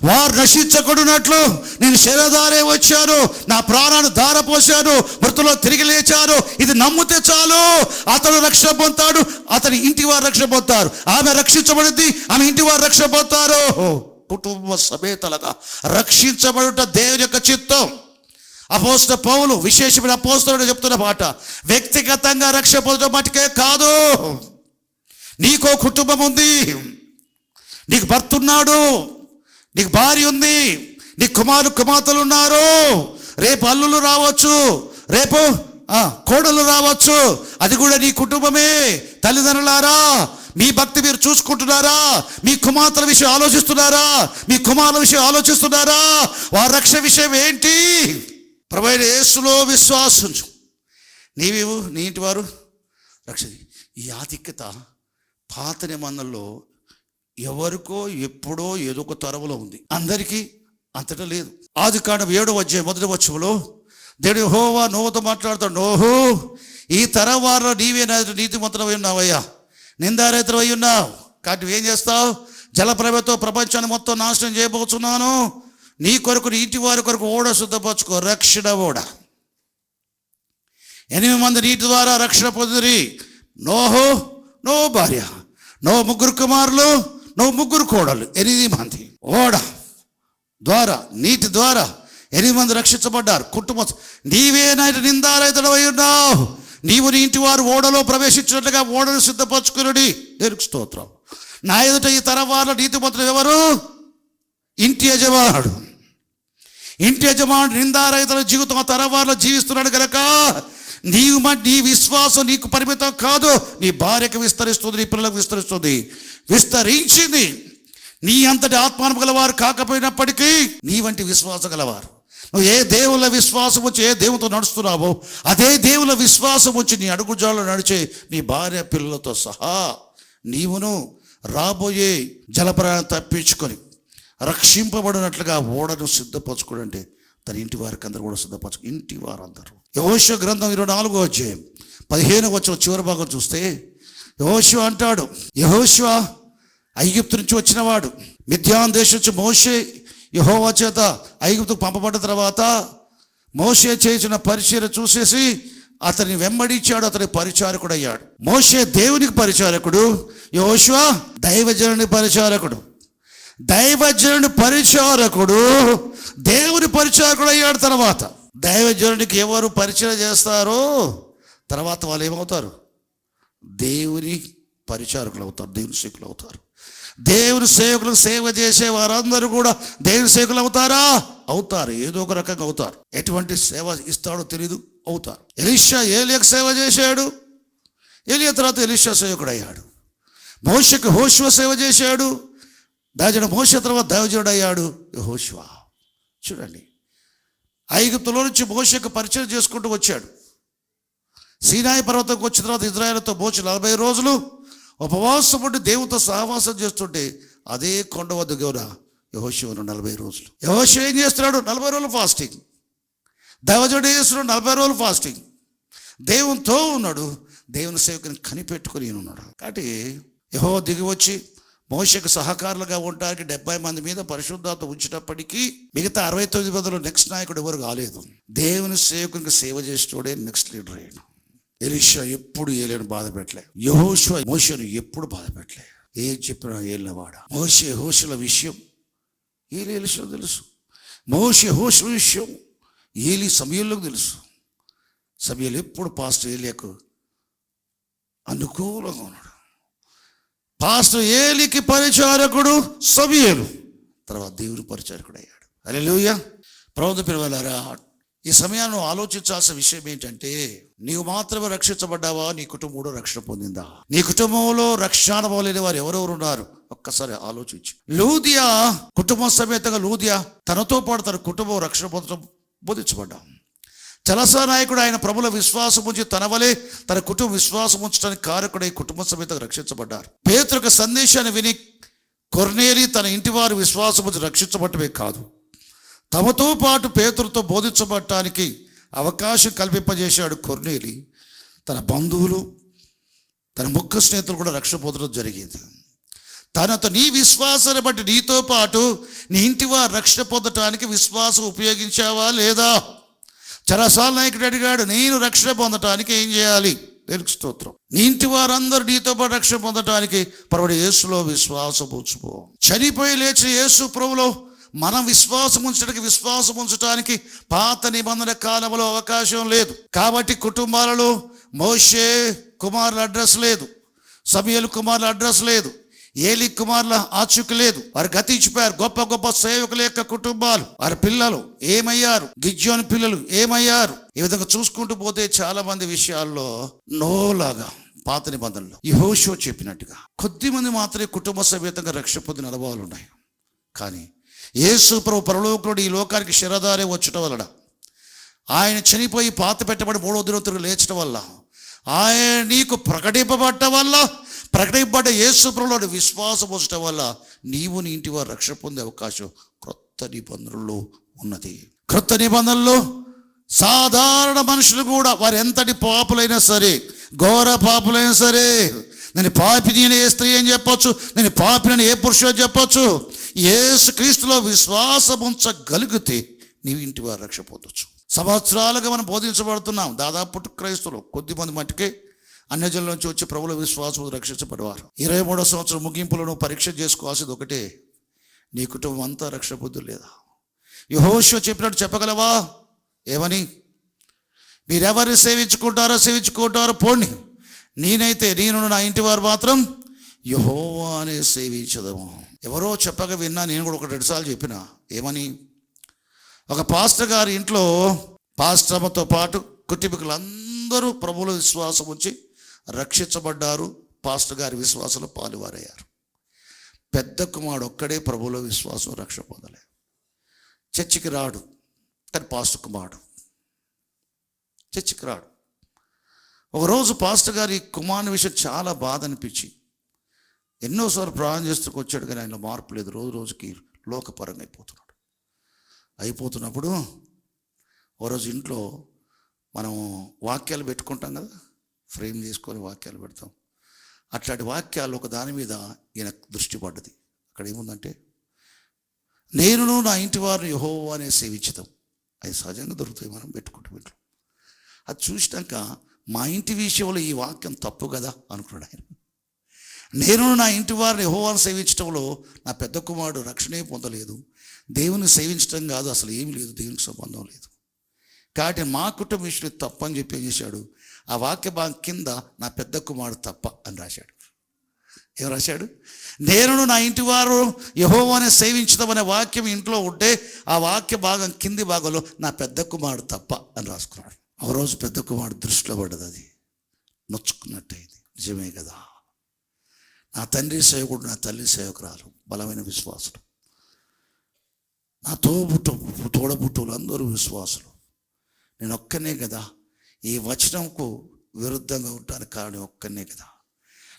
వారు నశించకూడనట్లు నేను శరీరధారే వచ్చాను, నా ప్రాణాన్ని ధారపోశాను, మృతులో తిరిగి లేచాను. ఇది నమ్మితే చాలు, అతడు రక్షణ పొందుతాడు, అతని ఇంటి వారు రక్షణ పొందుతారు, ఆమె రక్షించబడింది, ఆమె ఇంటి వారు రక్షణ పొందుతారు. కుటుంబ సమేతలుగా రక్షించబడుట దేవుని యొక్క చిత్తం. అపోస్తలుడు పౌలు, విశేషమైన అపోస్తలుడు చెప్తున్న మాట, వ్యక్తిగతంగా రక్షణ పొందడం మటుకే కాదు. నీకో కుటుంబం ఉంది, నీకు భర్త ఉన్నాడు, నీకు భార్య ఉంది, నీకు కుమార్తెలు ఉన్నారు. రేపు అల్లులు రావచ్చు, రేపు కోడలు రావచ్చు. అది కూడా నీ కుటుంబమే. తల్లిదండ్రులారా, మీ భక్తి మీరు చూసుకుంటున్నారా? మీ కుమార్తెల విషయం ఆలోచిస్తున్నారా? మీ కుమారుల విషయం ఆలోచిస్తున్నారా? వారి రక్షణ విషయం ఏంటి? ప్రభువైన యేసులో విశ్వాసించు, నీవు నీ ఇంటి వారు రక్షణ. ఈ ఆధిక్యత పాత నిబంధనలో ఎవరికో ఎప్పుడో ఏదో ఒక తరములో ఉంది, అందరికీ అంతటా లేదు. ఆదికాండం 7వ అధ్యాయం 1వ వచనంలో దేవుడు యెహోవా నోహుతో మాట్లాడుతాడు, నోహు, ఈ తరం వారిలో నీవే నీతిమంతుడవై ఉన్నావయ్యా, నిందారహితుడవై ఉన్నావు. కాబట్టి నువ్వేం చేస్తావు? జలప్రభతో ప్రపంచాన్ని మొత్తం నాశనం చేయబోతున్నాను. నీ కొరకు, నీ ఇంటి వారి కొరకు ఓడ శుద్ధపరచుకో, రక్షణ ఓడ. 8 మంది నీటి ద్వారా రక్షణ పొందిరి. నోహు, నోహు భార్య, నోహు 3 కుమారులు, నోహు 3 కోడలు, 8 మంది. ఓడ ద్వారా, నీటి ద్వారా 8 మంది రక్షించబడ్డారు. కుటుంబం. నీవే నిందారహితుడవై ఉన్నావు. నీవు నీ ఇంటి వారు ఓడలో ప్రవేశించినట్లుగా ఓడను సిద్ధపరచుకుని. దేవునికి స్తోత్రం. నా ఎదుట ఈ తరం వారిలో నీతిమంతుడు ఎవరు? ఇంటి యజమానుడు. ఇంటి యజమానుడు నిందారహితుల జీవితం ఆ తరం వారిలో జీవిస్తున్నాడు కనుక నీ విశ్వాసం నీకు పరిమితం కాదు, నీ భార్యకు విస్తరిస్తుంది, నీ పిల్లలకు విస్తరిస్తుంది. విస్తరించింది. నీ అంతటి ఆత్మానం గలవారు కాకపోయినప్పటికీ నీ వంటి విశ్వాసం గలవారు. నువ్వు ఏ దేవుల విశ్వాసం వచ్చి ఏ దేవుతో నడుస్తున్నావో అదే దేవుల విశ్వాసం వచ్చి నీ అడుగుజాడలో నడిచే నీ భార్య పిల్లలతో సహా నీవును రాబోయే జలప్రయాణం తప్పించుకొని రక్షింపబడినట్లుగా ఓడను సిద్ధపరచుకోవడం. అంటే తన ఇంటి వారికి అందరూ కూడా సిద్ధపరచు. ఇంటి వారందరూ. యెహోషువ గ్రంథం 24వ అధ్యాయం 15వ వచనం చివరి భాగం చూస్తే యెహోషువ అంటాడు, యెహోషువ ఐగుప్తు నుంచి వచ్చినవాడు. మిద్యాన్ దేశం నుంచి మోషే యెహోవా చేత ఐగుప్తుకు పంపబడ్డ తర్వాత మోషే చేసిన పరిచర్య చూసేసి అతన్ని వెంబడించాడు, అతని పరిచారకుడు అయ్యాడు. మోషే దేవునికి పరిచారకుడు, యెహోషువ దైవజనుని పరిచారకుడు. దైవజనుని పరిచారకుడు దేవుని పరిచారకుడు అయ్యాడు. తర్వాత దైవజనునికి ఎవరు పరిచయం చేస్తారో తర్వాత వాళ్ళు ఏమవుతారు? దేవుని పరిచారకులు అవుతారు, దేవుని సేవకులు అవుతారు. దేవుని సేవకులకు సేవ చేసే వారందరూ కూడా దేవుని సేవకులు అవుతారా? అవుతారు. ఏదో ఒక రకంగా అవుతారు. ఎటువంటి సేవ ఇస్తాడో తెలీదు, అవుతారు. ఎలీషా ఏలియాకు సేవ చేశాడు, ఏలియా తర్వాత ఎలీషా సేవకుడు అయ్యాడు. మోషేకు యెహోషువ సేవ చేశాడు, దాజుడు మోషే తర్వాత దైవజనుడు అయ్యాడు యెహోషువ. చూడండి, ఐగుప్తులో నుంచి మోషేకు పరిచయం చేసుకుంటూ వచ్చాడు. సీనాయి పర్వతంకి వచ్చిన తర్వాత ఇజ్రాయేలుతో మోషే 40 రోజులు ఉపవాసం ఉండి దేవునితో సహవాసం చేస్తుంటే అదే కొండ వద్ద గౌరా యెహోషువను 40 రోజులు. యెహోషువ ఏం చేస్తున్నాడు? 40 రోజులు ఫాస్టింగ్. దైవజనుడు ఏం చేస్తున్నాడు? 40 రోజులు ఫాస్టింగ్. దేవునితో ఉన్నాడు, దేవుని సేవకుని కనిపెట్టుకుని ఉన్నాడు. కాబట్టి యెహోవా దిగి వచ్చి మోషేకు సహకారులుగా ఉండడానికి 70 మంది మీద పరిశుద్ధాత్మ ఉంచినప్పటికీ మిగతా 69 మందిలో నెక్స్ట్ నాయకుడు ఎవరు కాలేదు. దేవుని సేవకునికి సేవ చేసేటోడే నెక్స్ట్ లీడర్ అయ్యాడు. ఎలీషా ఎప్పుడు ఏలియాను బాధ పెట్టలే, యెహోషువ మోషేను ఎప్పుడు బాధ పెట్టలే. ఏం చెప్పినా ఏలినవాడ. మోషే యెహోషువ విషయం ఎలీషా తెలుసు, మోషే యెహోషువ విషయం ఏలీ సమూయేలుకు తెలుసు. సమూయేలు ఎప్పుడు పాస్టర్ ఏలియాకు అనుకూలంగా ఉన్నాడు. పాస్టర్ ఏలీకి పరిచారకుడు సమూయేలు, తర్వాత దేవుని పరిచారకుడు అయ్యాడు. హల్లెలూయా. ప్రభువు పిల్లలారా, ఈ సమయాన్ని ఆలోచించాల్సిన విషయం ఏంటంటే, నీవు మాత్రమే రక్షించబడ్డావా? నీ కుటుంబం కూడా రక్షణ పొందిందా? నీ కుటుంబంలో రక్షణ లేని వారు ఎవరెవరు ఉన్నారు? ఒక్కసారి ఆలోచించు. లూదియా కుటుంబం సమేతంగా లూదియా తనతో పాటు తన కుటుంబం రక్షణ పొందడం బోధించబడ్డాం. చలసా నాయకుడు ఆయన ప్రభుల విశ్వాసం ఉంచి తన వలె తన కుటుంబ విశ్వాసం ఉంచడానికి కారకుడై కుటుంబ సమేతంగా రక్షించబడ్డారు. పేతురు యొక్క సందేశాన్ని విని కొర్నేలి తన ఇంటి వారి విశ్వాసం ఉంచి రక్షించబడటమే కాదు, తమతో పాటు పేతురుతో బోధించబడటానికి అవకాశం కల్పింపజేశాడు. కొర్నేలి తన బంధువులు, తన ముఖ్య స్నేహితులు కూడా రక్షణ పొందడం జరిగింది. తనతో నీ విశ్వాసాన్ని బట్టి నీతో పాటు నీ ఇంటి వారు రక్షణ పొందటానికి విశ్వాసం ఉపయోగించావా లేదా? చరసాల నాయకుడు అడిగాడు, నేను రక్షణ పొందటానికి ఏం చేయాలి? దేవునికి స్తోత్రం. నీ ఇంటి వారందరూ నీతో పాటు రక్షణ పొందటానికి ప్రభువు యేసులో విశ్వాసం ఉంచుకో. చనిపోయి లేచిన యేసు ప్రభులో మనం విశ్వాసం ఉంచడానికి పాత నిబంధన కాలంలో అవకాశం లేదు. కాబట్టి కుటుంబాలలో మోషే కుమారుల అడ్రస్ లేదు, సమూయేలు కుమారుల అడ్రస్ లేదు, ఏలీ కుమారుల ఆచూకీ లేదు. వారు గతించిపోయారు. గొప్ప గొప్ప సేవకుల యొక్క కుటుంబాలు, వారి పిల్లలు ఏమయ్యారు, గిద్యోని పిల్లలు ఏమయ్యారు. ఈ విధంగా చూసుకుంటూ పోతే చాలా మంది విషయాల్లో నోలాగా పాత నిబంధనలో యెహోషువ చెప్పినట్టుగా కొద్ది మంది మాత్రమే కుటుంబ సమేతంగా రక్షణ పొందిన అనుభవాలు ఉన్నాయి. కానీ యేసు ప్రభు పరలోకంలో ఈ లోకానికి శిరధారే వచ్చటం వలన, ఆయన చనిపోయి పాత పెట్టబడి 3వ దినం తిరిగి లేచడం వల్ల, ఆయన నీకు ప్రకటింపబడ్డ యేసు ప్రభువులో విశ్వాసం ఉంచడం వల్ల నీవు నీ ఇంటి వారు రక్షణ పొందే అవకాశం క్రొత్త నిబంధనలో ఉన్నది. క్రొత్త నిబంధనలో సాధారణ మనుషులు కూడా వారు ఎంతటి పాపులైనా సరే, ఘోర పాపులైనా సరే, నేను పాపిని ఏ స్త్రీ అని చెప్పొచ్చు, నేను పాపిని ఏ పురుషుడు అని చెప్పొచ్చు. యేసు క్రీస్తులో విశ్వాసం ఉంచగలిగితే నీవు ఇంటి వారు రక్షణ పొందొచ్చు. సంవత్సరాలుగా మనం బోధించబడుతున్నాం. దాదాపు క్రైస్తవులు కొద్దిమంది మట్టుకే అన్యజనుల నుంచి వచ్చి ప్రభువుల విశ్వాసం రక్షించబడేవారు. 23వ సంవత్సరం ముగింపులను పరీక్ష చేసుకోవాల్సింది ఒకటే, నీ కుటుంబం అంతా రక్షణ పొందు లేదా? యెహోషువ చెప్పినట్టు చెప్పగలవా? ఏమని? మీరెవరిని సేవించుకుంటారో పోండి, నేనైతే నేను నా ఇంటి వారు మాత్రం యెహోవానే సేవించదము. ఎవరో చెప్పగా విన్నా, నేను కూడా 1-2 సార్లు చెప్పిన. ఏమని? ఒక పాస్టర్ గారి ఇంట్లో పాస్టర్తో పాటు కుటుంబీకులందరూ ప్రభువుల విశ్వాసం ఉంచి రక్షించబడ్డారు. పాస్టర్ గారి విశ్వాసంలో పాలువారయ్యారు. పెద్ద కుమారుడు ఒక్కడే ప్రభువుల విశ్వాసం రక్షణ పొందలే. చర్చికి రాడు, కానీ పాస్టర్ కుమారుడు చర్చికి రాడు. ఒకరోజు పాస్టర్ గారి కుమారుని విషయం చాలా బాధ అనిపించి ఎన్నోసార్లు ప్రార్థన చేస్తూ వచ్చాడు, కానీ ఆయనలో మార్పు లేదు. రోజు రోజుకి లోకపరంగా అయిపోతున్నప్పుడు ఓ రోజు ఇంట్లో మనం వాక్యాలు పెట్టుకుంటాం కదా, ఫ్రేమ్ చేసుకొని వాక్యాలు పెడతాం. అట్లాంటి వాక్యాలు ఒక దాని మీద ఈయన దృష్టి పడ్డది. అక్కడ ఏముందంటే, నేనును నా ఇంటి వారిని యెహోవానే సేవించుదాం. అది సహజంగా దొరుకుతాయి, మనం పెట్టుకుంటాం ఇంట్లో. అది చూసినాక మా ఇంటి విషయంలో ఈ వాక్యం తప్పు కదా అనుకున్నాడు ఆయన. నేను నా ఇంటి వారిని యెహోవాను సేవించడంలో నా పెద్ద కుమారుడు రక్షణే పొందలేదు, దేవుని సేవించడం కాదు, అసలు ఏమీ లేదు, దేవునికి సంబంధం లేదు. కాబట్టి మా కుటుంబ విషయంలో తప్పని చెప్పి ఏం చేశాడు, ఆ వాక్య భాగం కింద నా పెద్ద కుమారుడు తప్ప అని రాశాడు. ఏం రాశాడు? నేనును నా ఇంటి వారు యెహోవానే సేవించుదామనే వాక్యం ఇంట్లో ఉంటే ఆ వాక్య భాగం కింది భాగంలో నా పెద్ద కుమారుడు తప్ప అని రాసుకున్నాడు. ఆ రోజు పెద్ద కుమారుడు దృష్టిలో పడ్డది, అది నొచ్చుకున్నట్టయింది. నిజమే కదా, నా తండ్రి సేవకుడు, నా తల్లి సేవకురాలు, బలమైన విశ్వాసులు, నా తోడబుట్టువులు అందరూ విశ్వాసులు, నేను ఒక్కనే కదా ఈ వచనంకు విరుద్ధంగా ఉండడానికి కారణం ఒక్కనే కదా.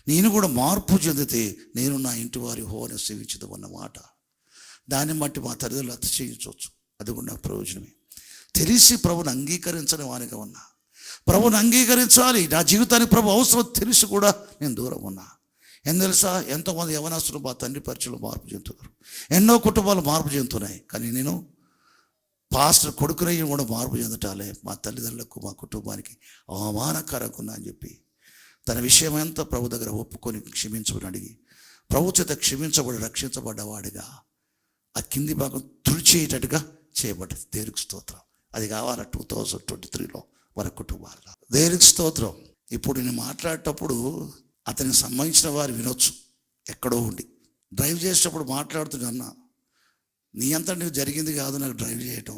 నేను కూడా మార్పు చెందితే నేను నా ఇంటి వారి యెహోవాను సేవించదు అన్నమాట. దాన్ని బట్టి మా తల్లిదండ్రులు అతిశయించవచ్చు, అది కూడా నాకు ప్రయోజనమే. తెలిసి ప్రభుని అంగీకరించని వానిగా ఉన్నా, ప్రభుని అంగీకరించాలి, నా జీవితానికి ప్రభు అవసరం తెలిసి కూడా నేను దూరం ఉన్నా. ఏం తెలుసా, ఎంతోమంది యవనస్తులు మా తండ్రి పరిచయంలో మార్పు చెందుతున్నారు, ఎన్నో కుటుంబాలు మార్పు చెందుతున్నాయి. కానీ నేను పాస్టర్ కొడుకునయ్యి కూడా మార్పు చెందటాలే మా తల్లిదండ్రులకు మా కుటుంబానికి అవమానకరంగా అని చెప్పి తన విషయం అంతా ప్రభు దగ్గర ఒప్పుకొని క్షమించమని అడిగి ప్రభు చేత క్షమించబడి రక్షించబడ్డవాడిగా ఆ కింది భాగం తుడిచేటట్టుగా చేయబడ్డది. దేవునికి స్తోత్రం. అది కావాలా 2023లో మన కుటుంబాలుగా. దేవునికి స్తోత్రం. ఇప్పుడు నేను మాట్లాడేటప్పుడు అతనికి సంబంధించిన వారు వినొచ్చు, ఎక్కడో ఉండి డ్రైవ్ చేసేటప్పుడు మాట్లాడుతున్నా, నీ అంతా నువ్వు జరిగింది కాదు నాకు డ్రైవ్ చేయటం.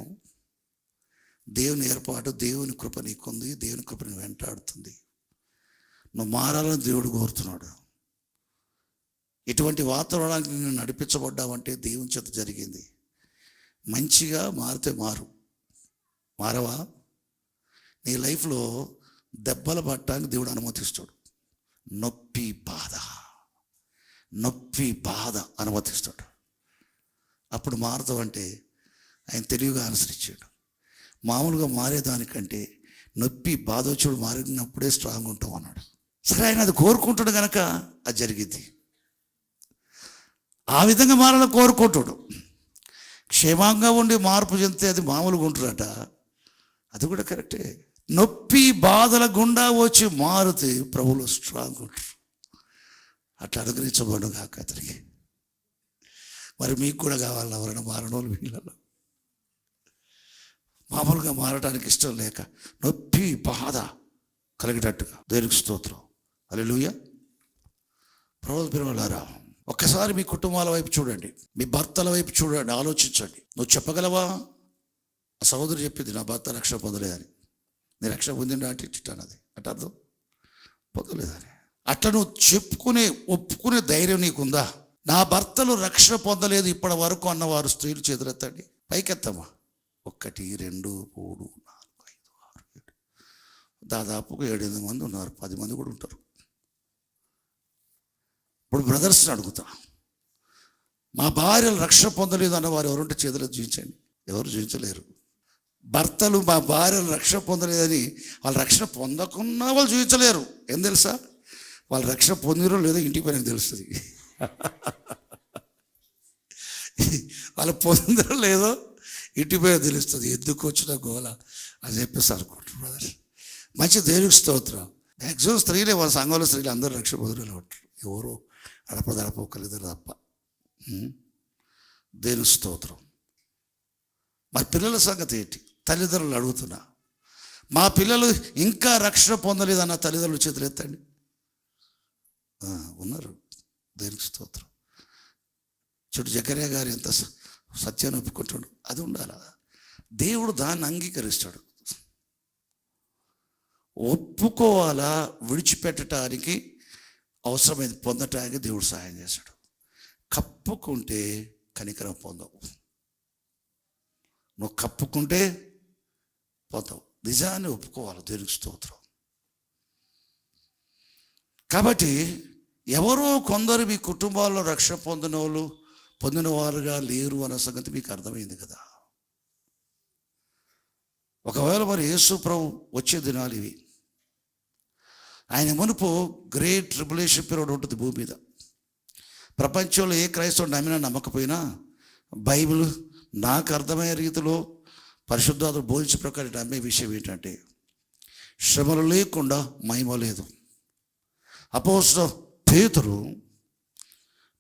దేవుని ఏర్పాటు, దేవుని కృప నీకుంది, దేవుని కృప నీ వెంటాడుతుంది. నువ్వు మారాలని దేవుడు కోరుతున్నాడు. ఇటువంటి వాతావరణానికి నేను నడిపించబడ్డావంటే దేవుని చేత జరిగింది. మంచిగా మారితే మారవా, నీ లైఫ్లో దెబ్బలు పట్టడానికి దేవుడు అనుమతిస్తాడు. నొప్పి బాధ అనుమతిస్తాడు. అప్పుడు మారుతావంటే ఆయన తెలివిగా అనుసరించాడు. మామూలుగా మారేదానికంటే నొప్పి బాధ వచ్చాడు మారినప్పుడే స్ట్రాంగ్ ఉంటాం అన్నాడు. సరే, ఆయన అది కోరుకుంటాడు కనుక అది జరిగింది. ఆ విధంగా మారాలని కోరుకుంటాడు. క్షేమంగా ఉండి మార్పు చెందితే అది మామూలుగా ఉంటుందట, అది కూడా కరెక్టే. నొప్పి బాధల గుండా వచ్చి మారితే ప్రభువులో స్ట్రాంగ్ ఉంటారు. అట్లా అనుగ్రహించబడు కాక అతనికి. మరి మీకు కూడా కావాలి ఎవరైనా మారడం వీళ్ళలో. మామూలుగా మారడానికి ఇష్టం లేక నొప్పి బాధ కలిగేటట్టుగా. దేవునికి స్తోత్రం. హల్లెలూయా. ప్రభువు పిల్లలారా, ఒక్కసారి మీ కుటుంబాల వైపు చూడండి, మీ భర్తల వైపు చూడండి, ఆలోచించండి. నువ్వు చెప్పగలవా? ఆ సహోదరు చెప్పింది, నా భర్త రక్షణ పొందలేదని. నీ రక్షణ పొందిండా అంటే ఇట్టానది అట్ట అర్థం, పొందలేదని. అట్లా నువ్వు ఒప్పుకునే ధైర్యం నీకుందా? నా భర్తలు రక్షణ పొందలేదు ఇప్పటి వరకు అన్నవారు స్త్రీలు చేతులెత్తండి, పైకెత్తమ్మా. 1 2 3 4 5 6 7 దాదాపుగా 7-8 మంది ఉన్నారు, 10 మంది కూడా ఉంటారు. ఇప్పుడు బ్రదర్స్ని అడుగుతా, మా భార్యలు రక్షణ పొందలేదు అన్నవారు ఎవరుంటే చేతులు చూపించండి. ఎవరు చూపించలేరు. భర్తలు మా భార్యలు రక్షణ పొందలేదని వాళ్ళు రక్షణ పొందకున్నా వాళ్ళు చూపించలేరు. ఏం తెలుసా, వాళ్ళు రక్షణ పొందిరో లేదో ఇంటికి పైన తెలుస్తుంది. వాళ్ళు పొందిరో లేదో ఇంటి పైన తెలుస్తుంది. ఎందుకు వచ్చిన గోల అని చెప్పేసి అనుకుంటారు బ్రదర్. మంచి దేవునికి స్తోత్రం. మ్యాక్సిమం స్త్రీలే, వాళ్ళ సంఘంలో స్త్రీలు అందరూ రక్షణ పొందిరలో ఉంటారు. ఎవరు అడపదడప ఒకరిద్దరు తప్ప. దేవునికి స్తోత్రం. మరి పిల్లల సంగతి ఏంటి? తల్లిదండ్రులు అడుగుతున్నా, మా పిల్లలు ఇంకా రక్షణ పొందలేదన్న తల్లిదండ్రులు చేతులు ఎత్తండి. ఉన్నారు. దేవునికి స్తోత్రం. చూడు, జకర్యా గారు ఎంత సత్యాన్ని ఒప్పుకుంటాడు. అది ఉండాలా? దేవుడు దాన్ని అంగీకరిస్తాడు. ఒప్పుకోవాలా, విడిచిపెట్టడానికి అవసరమైంది పొందటానికి దేవుడు సహాయం చేశాడు. కప్పుకుంటే కనికరం పొందవు. నువ్వు కప్పుకుంటే పొందవు. నిజాన్ని ఒప్పుకోవాలి. దేవునికి స్తోత్రం. కాబట్టి ఎవరో కొందరు మీ కుటుంబాల్లో రక్షణ పొందిన వారుగా లేరు అన్న సంగతి మీకు అర్థమైంది కదా. ఒకవేళ మరి యేసు ప్రభు వచ్చే దినాలు ఇవి. ఆయన మునుపు గ్రేట్ ట్రిబులేషన్ పీరియడ్ ఉంటుంది భూమి మీద. ప్రపంచంలో ఏ క్రైస్తవుడు నమ్మినా నమ్మకపోయినా బైబిల్ నాకు అర్థమయ్యే రీతిలో పరిశుద్ధాత్మ బోధించే ప్రకారం నమ్మే విషయం ఏంటంటే, శ్రమలు లేకుండా మహిమ లేదు. అపోస్తలుడు పేతురు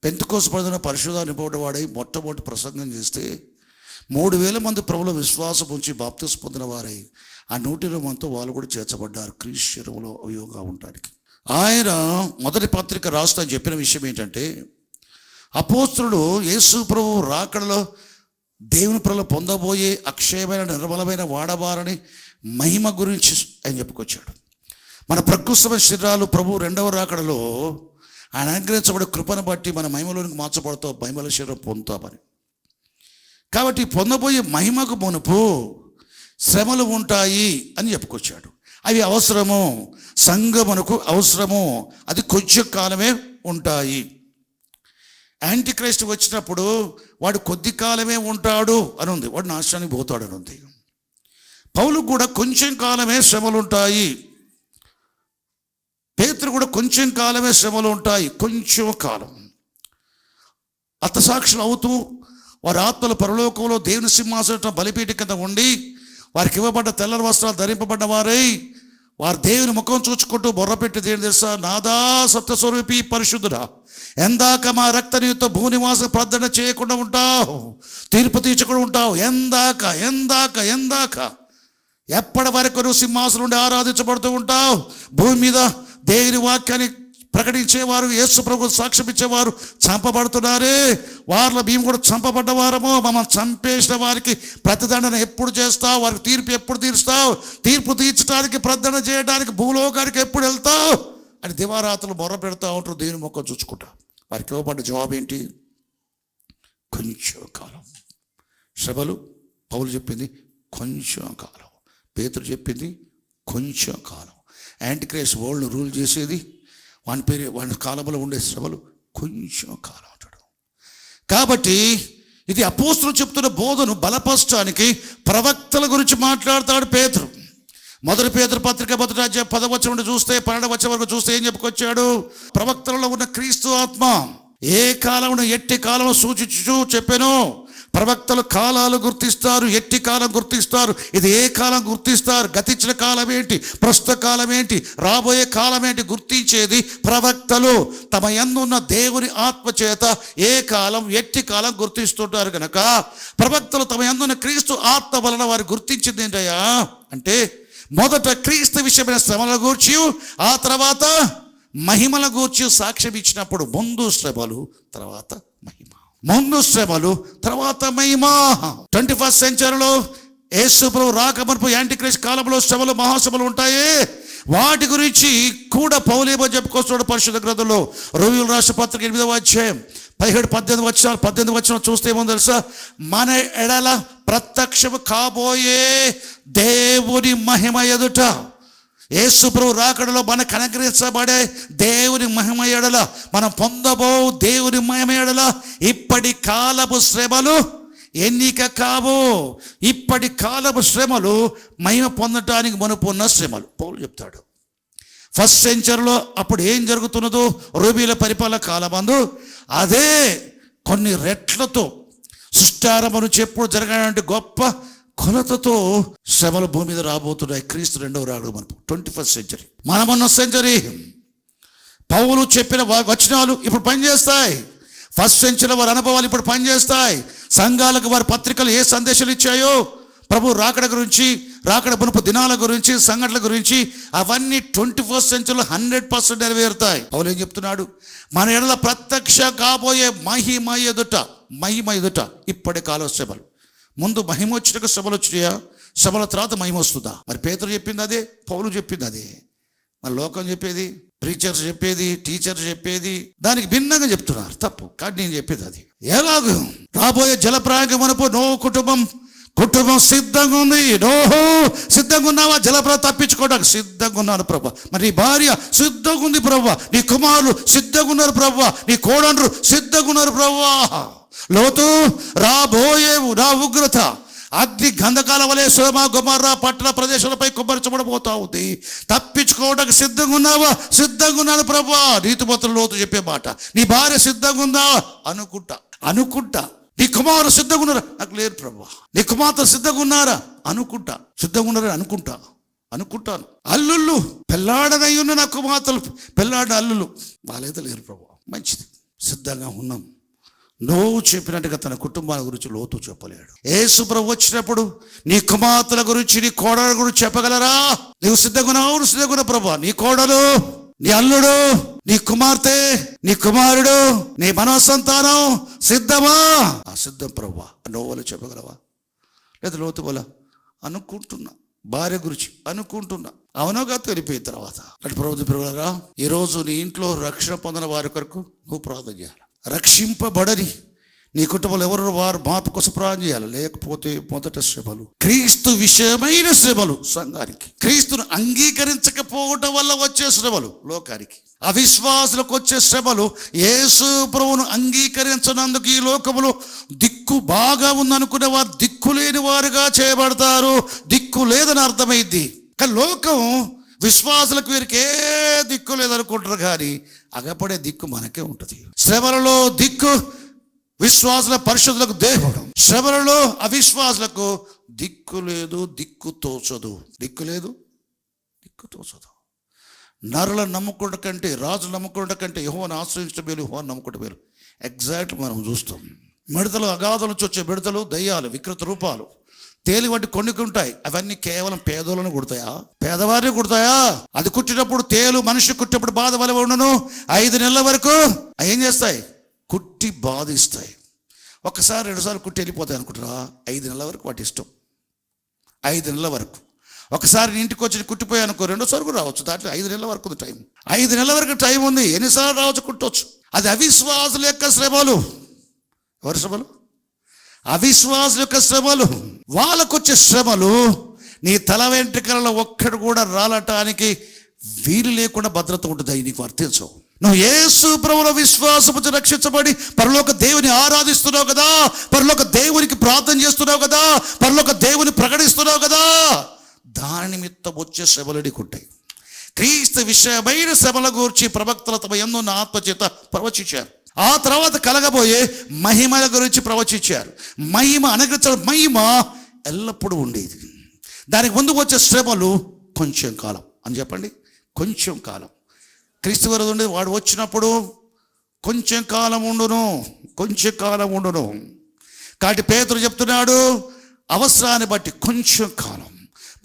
పెంతెకోస్తు పండుగన పరిశుద్ధాత్మ నింపబడ్డవాడై మొట్టమొదటి ప్రసంగం చేస్తే 3000 మంది ప్రభువులో విశ్వాసం ఉంచి బాప్తిస్మం పొందిన వారై ఆ 120 మందితో వాళ్ళు కూడా చేర్చబడ్డారు క్రీస్తు శరీరంలో అవయవంగా ఉండడానికి. ఆయన మొదటి పత్రిక రాస్తూ చెప్పిన విషయం ఏంటంటే, అపోస్తలుడు యేసు ప్రభువు రాకడలో దేవుని ప్రజలు పొందబోయే అక్షయమైన నిర్మలమైన వాడబారని మహిమ గురించి ఆయన చెప్పుకొచ్చాడు. మన ప్రకృష్టమైన శరీరాలు ప్రభు రెండవ రాకడలో ఆయన అనుగ్రహించబడే కృపను బట్టి మన మహిమలోనికి మార్చబడతాం, మహిమల శరీరం పొందుతామని. కాబట్టి పొందబోయే మహిమకు మునుపు శ్రమలు ఉంటాయి అని చెప్పుకొచ్చాడు. అవి అవసరము, సంఘమునకు అవసరము, అది కొంచెం కాలమే ఉంటాయి. యాంటీ క్రైస్ట్ వచ్చినప్పుడు వాడు కొద్ది కాలమే ఉంటాడు అని ఉంది, వాడు నాశనానికి పోతాడు అని ఉంది. పౌలు కూడా కొంచెం కాలమే శ్రమలు ఉంటాయి, పేతురు కూడా కొంచెం కాలమే శ్రమలు ఉంటాయి, కొంచెం కాలం. అత్తసాక్షులు అవుతూ వారి ఆత్మల పరలోకంలో దేవుని సింహాసనం బలిపీఠ కింద ఉండి వారికి ఇవ్వబడ్డ తెల్లని వస్త్రాలు ధరింపబడ్డ వారై వారు దేవుని ముఖం చూచుకుంటూ బొర్రపెట్టి దేవుని తెలుసా, నాదా సత్యస్వరూపి పరిశుద్ధుడా, ఎందాక మా రక్త నీతో భూనివాస ప్రార్థన చేయకుండా ఉంటావు, తీర్పు తీర్చకుండా ఉంటావు, ఎందాక ఎందాక ఎందాక ఎప్పటి వరకు నువ్వు సింహాసనం నుండి ఆరాధించబడుతూ ఉంటావు. భూమి మీద దేవుని వాక్యాన్ని ప్రకటించేవారు, యేసు ప్రభు సాక్ష్యం ఇచ్చేవారు చంపబడుతున్నారే, వారిలో మేము కూడా చంపబడ్డవారము, మమ్మల్ని చంపేసిన వారికి ప్రతిదండన ఎప్పుడు చేస్తావు, వారికి తీర్పు ఎప్పుడు తీరుస్తావు, తీర్పు తీర్చడానికి ప్రతిదండన చేయడానికి భూలోకానికి ఎప్పుడు వెళ్తావు అని దివారాత్రులు మొర్ర పెడతా ఉంటారు, దేవుని మొక్క చూసుకుంటా. వారికి ఇవ్వబడ్డ జవాబు ఏంటి? కొంచెం కాలం. శ్రమలు పౌలు చెప్పింది కొంచెం కాలం, పేతురు చెప్పింది కొంచెం కాలం. యాంటీ క్రైస్ట్ వరల్డ్ను రూల్ చేసేది వాని కాలంలో ఉండే శ్రమలు కొంచెం కాలం అంటాడు. కాబట్టి ఇది అపోస్తలుడు చెప్తున్న బోధను బలపరచడానికి ప్రవక్తల గురించి మాట్లాడతాడు పేతురు. మొదటి పేతురు పత్రిక 1వ వచనం చూస్తే 12వ వచనం వరకు చూస్తే ఏం చెప్పుకొచ్చాడు? ప్రవక్తలలో ఉన్న క్రీస్తు ఆత్మ ఏ కాలంలో ఎట్టి కాలం సూచించు చెప్పాను. ప్రవక్తలు కాలాలు గుర్తిస్తారు, ఎట్టి కాలం గుర్తిస్తారు, ఇది ఏ కాలం గుర్తిస్తారు, గతించిన కాలం ఏంటి, ప్రస్తుత కాలం ఏంటి, రాబోయే కాలం ఏంటి గుర్తించేది ప్రవక్తలు. తమ యందు ఉన్న దేవుని ఆత్మ చేత ఏ కాలం ఎట్టి కాలం గుర్తిస్తుంటారు కనుక ప్రవక్తలు తమ యందు ఉన్న క్రీస్తు ఆత్మ వలన వారు గుర్తించింది ఏంటయ్యా అంటే, మొదట క్రీస్తు విషయమైన శ్రమల గూర్చి, ఆ తర్వాత మహిమల గూర్చి సాక్ష్యం ఇచ్చినప్పుడు ముందు శ్రమలు తర్వాత మహిమ, ముందు శ్రమలు తర్వాత మహిమ. 21st సెంచరీలో యేసు ప్రభు రాకమునుపు యాంటీ క్రైస్ట్ కాలంలో శ్రమలు మహాశ్రమలు ఉంటాయి. వాటి గురించి కూడా పౌలేమో చెప్పుకొస్తున్నాడు పరిశుద్ధ గ్రంథంలో. రోమీయులకు రాసిన పత్రిక 8వ అధ్యాయం 17-18 వచనం చూస్తే ఏమో తెలుసా, మన ఎడల ప్రత్యక్షము కాబోయే దేవుని మహిమ ఎదుట, యేసు ప్రభు రాకడలో మనకు అనుగ్రహించబడే దేవుని మహిమ ఎడల, మనం పొందబో దేవుని మహిమ ఎడల ఇప్పటి కాలపు శ్రమలు ఎన్నిక కావు. ఇప్పటి కాలపు శ్రమలు మహిమ పొందటానికి మునుపు ఉన్న శ్రమలు పౌలు చెప్తాడు. 1st సెంచరీలో అప్పుడు ఏం జరుగుతున్నదో రోమీల పరిపాలన కాలమందు అదే కొన్ని రెట్లతో సృష్టారంభం నుంచి ఎప్పుడు జరగడానికి గొప్ప కొలతతో శ్రమల భూమి మీద రాబోతున్నాయి. క్రీస్తు రెండవ రాకడ మనకు 21st సెంచరీ. మనమున్న సెంచరీ. పౌలు చెప్పిన వచనాలు ఇప్పుడు పనిచేస్తాయి. 1st సెంచరీలో వారి అనుభవాలు ఇప్పుడు పనిచేస్తాయి. సంఘాలకు వారి పత్రికలు ఏ సందేశాలు ఇచ్చాయో ప్రభు రాకడ గురించి, రాకడ మునుపు దినాల గురించి, సంఘటనల గురించి, అవన్నీ 21st సెంచరీలో 100% నెరవేరుతాయి. పౌలు ఏం చెప్తున్నాడు? మన ఎడల ప్రత్యక్ష కాబోయే మహిమ ఎదుట ఇప్పటి కాల శ్రమలు. ముందు మహిమ వచ్చినాక శ్రమలు వచ్చినాయా? శ్రమల తర్వాత మహిమ వస్తుందా? మరి పేతురు చెప్పింది అదే, పౌలు చెప్పింది అదే. మరి లోకం చెప్పేది, ప్రీచర్స్ చెప్పేది, టీచర్స్ చెప్పేది దానికి భిన్నంగా చెప్తున్నారు. తప్పు. కానీ నేను చెప్పేది అది. ఎలాగో రాబోయే జలప్రయాగం మనపు నో కుటుంబం సిద్ధంగా ఉంది. నోహో సిద్ధంగా ఉన్నావా? జలప్రయాగం తప్పించుకోవడానికి సిద్ధంగా ఉన్నాను ప్రభా. మరి నీ భార్య సిద్ధంగా ఉంది ప్రభా, నీ కుమారులు సిద్ధంగా ఉన్నారు ప్రభా, నీ కోడళ్ళు సిద్ధంగా ఉన్నారు ప్రభా. లోతు రాబోయేవు నా ఉగ్రత అగ్ని గంధకాల వలె సొదొమ గొమొర్రా పట్టణ ప్రదేశాలపై కుమ్మరించబడబోతా ఉంది. తప్పించుకోవడానికి సిద్ధంగా ఉన్నావా? సిద్ధంగా ఉన్నాను ప్రభా. నీతిమంతులు లోతు చెప్పే మాట, నీ భార్య సిద్ధంగా ఉందా? అనుకుంటా. నీ కుమారుడు సిద్ధంగా ఉన్నారా? నాకు లేరు ప్రభా. నీ కుమార్తె సిద్ధంగా ఉన్నారా? సిద్ధంగా ఉన్నారని అనుకుంటాను. అల్లుళ్ళు పెళ్ళాడనై ఉన్న నా కుమార్తెలు, పెళ్ళాడిన అల్లుళ్ళు వాళ్ళైతే లేరు ప్రభా. మంచిది, సిద్ధంగా ఉన్నాం. నువ్వు చెప్పినట్టుగా తన కుటుంబాల గురించి లోతు చెప్పలేడు. యేసు ప్రభు వచ్చినప్పుడు నీ కుమార్తెల గురించి, నీ కోడల గురించి చెప్పగలరా? నీవు సిద్ధంగా ఉన్నావు? సిద్ధంగా ప్రభా. నీ కోడలు నీ అల్లుడు, నీ కుమార్తె, నీ కుమారుడు, నీ మనోసంతానం సిద్ధమా? ఆ సిద్ధం ప్రభువా నోవలు చెప్పగలవా? లేదా లోతువల అనుకుంటున్నా, భార్య గురించి అనుకుంటున్నా, అవునోగా తెలిపోయిన తర్వాత అటు ప్రభుత్వ పిల్లరా, ఈరోజు నీ ఇంట్లో రక్షణ పొందిన వారి కొరకు నువ్వు ప్రార్థన చేయాలి. రక్షింపబడని నీ కుటుంబంలో ఎవరు వారు మార్పు కోసం ప్రార్థన చేయాలి. లేకపోతే మొదట శ్రమలు, క్రీస్తు విషయమైన శ్రమలు సంఘానికి, క్రీస్తును అంగీకరించకపోవటం వల్ల వచ్చే శ్రమలు లోకానికి, అవిశ్వాసులకు వచ్చే శ్రమలు, యేసు ప్రభువును అంగీకరించినందుకు ఈ లోకములో దిక్కు బాగా ఉందనుకునే వారు దిక్కు లేని వారుగా చేయబడతారు. దిక్కు లేదని అర్థమైంది. కానీ లోకం విశ్వాసులకు వీరికి ఏ దిక్కు లేదనుకుంటారు, కానీ అగపడే దిక్కు మనకే ఉంటుంది. శ్రమలలో దిక్కు విశ్వాసుల పరిశుద్ధులకు దేవుడు, శ్రమలలో అవిశ్వాసులకు దిక్కు లేదు, దిక్కు తోచదు. దిక్కు లేదు, దిక్కు తోచదు. నరులను నమ్ముకుంట కంటే, రాజు నమ్ముకుంట కంటే యెహోవాను ఆశ్రయించడం మేలు, యెహోవాను నమ్ముకుంట మేలు. ఎగ్జాక్ట్ మనం చూస్తాం. మిడతలు, అగాధం నుంచి వచ్చే మిడతలు, దయ్యాలు, వికృత రూపాలు, తేలి వంటి కొన్ని ఉంటాయి. అవన్నీ కేవలం పేదోళ్ళను కుడతాయా? పేదవారిని కుడతాయా? అది కుట్టినప్పుడు తేలు మనిషి కుట్టినప్పుడు బాధ వల్ల ఉండను. 5 నెలల వరకు ఏం చేస్తాయి? కుట్టి బాధిస్తాయి. ఒకసారి 2 సార్లు కుట్టి వెళ్ళిపోతాయి అనుకుంటారా? 5 నెలల వరకు వాటి ఇష్టం. 5 నెలల వరకు. ఒకసారి ఇంటికి వచ్చి కుట్టిపోయా అనుకో, 2వ సారి కూడా రావచ్చు. దాంట్లో 5 నెలల వరకు ఉంది టైం. 5 నెలల వరకు టైం ఉంది. ఎన్నిసార్లు రావచ్చు, కుట్టవచ్చు. అది అవిశ్వాసుల యొక్క శ్రమలు. ఎవరి శ్రమలు? అవిశ్వాసుల యొక్క శ్రమలు. వాళ్ళకు వచ్చే శ్రమలు నీ తల వెంట్రుకలలో ఒక్కడు కూడా రాలటానికి వీలు లేకుండా భద్రత ఉంటుంది. నీకు వర్తించవు. నువ్వు యేసు ప్రభువులో విశ్వాసముతో రక్షించబడి పరలోక దేవుని ఆరాధిస్తున్నావు కదా, పరలోక దేవునికి ప్రార్థన చేస్తున్నావు కదా, పరలోక దేవుని ప్రకటిస్తున్నావు కదా, దాని నిమిత్తం వచ్చే శ్రమలు నీకు ఉంటాయి. క్రీస్తు విషయమైన శ్రమల గురించి ప్రవక్తల తమ యందు ఉన్న ఆత్మచేత ప్రవచించారు. ఆ తర్వాత కలగబోయే మహిమల గురించి ప్రవచించారు. మహిమ అనుగ్రహించడం, మహిమ ఎల్లప్పుడూ ఉండేది. దానికి ముందు వచ్చే శ్రమలు కొంచెం కాలం అని చెప్పండి. కొంచెం కాలం. క్రీస్తు వరకు ఉండేది. వాడు వచ్చినప్పుడు కొంచెం కాలం ఉండును, కొంచెం కాలం ఉండును. కాబట్టి పేతురు చెప్తున్నాడు అవసరాన్ని బట్టి కొంచెం కాలం.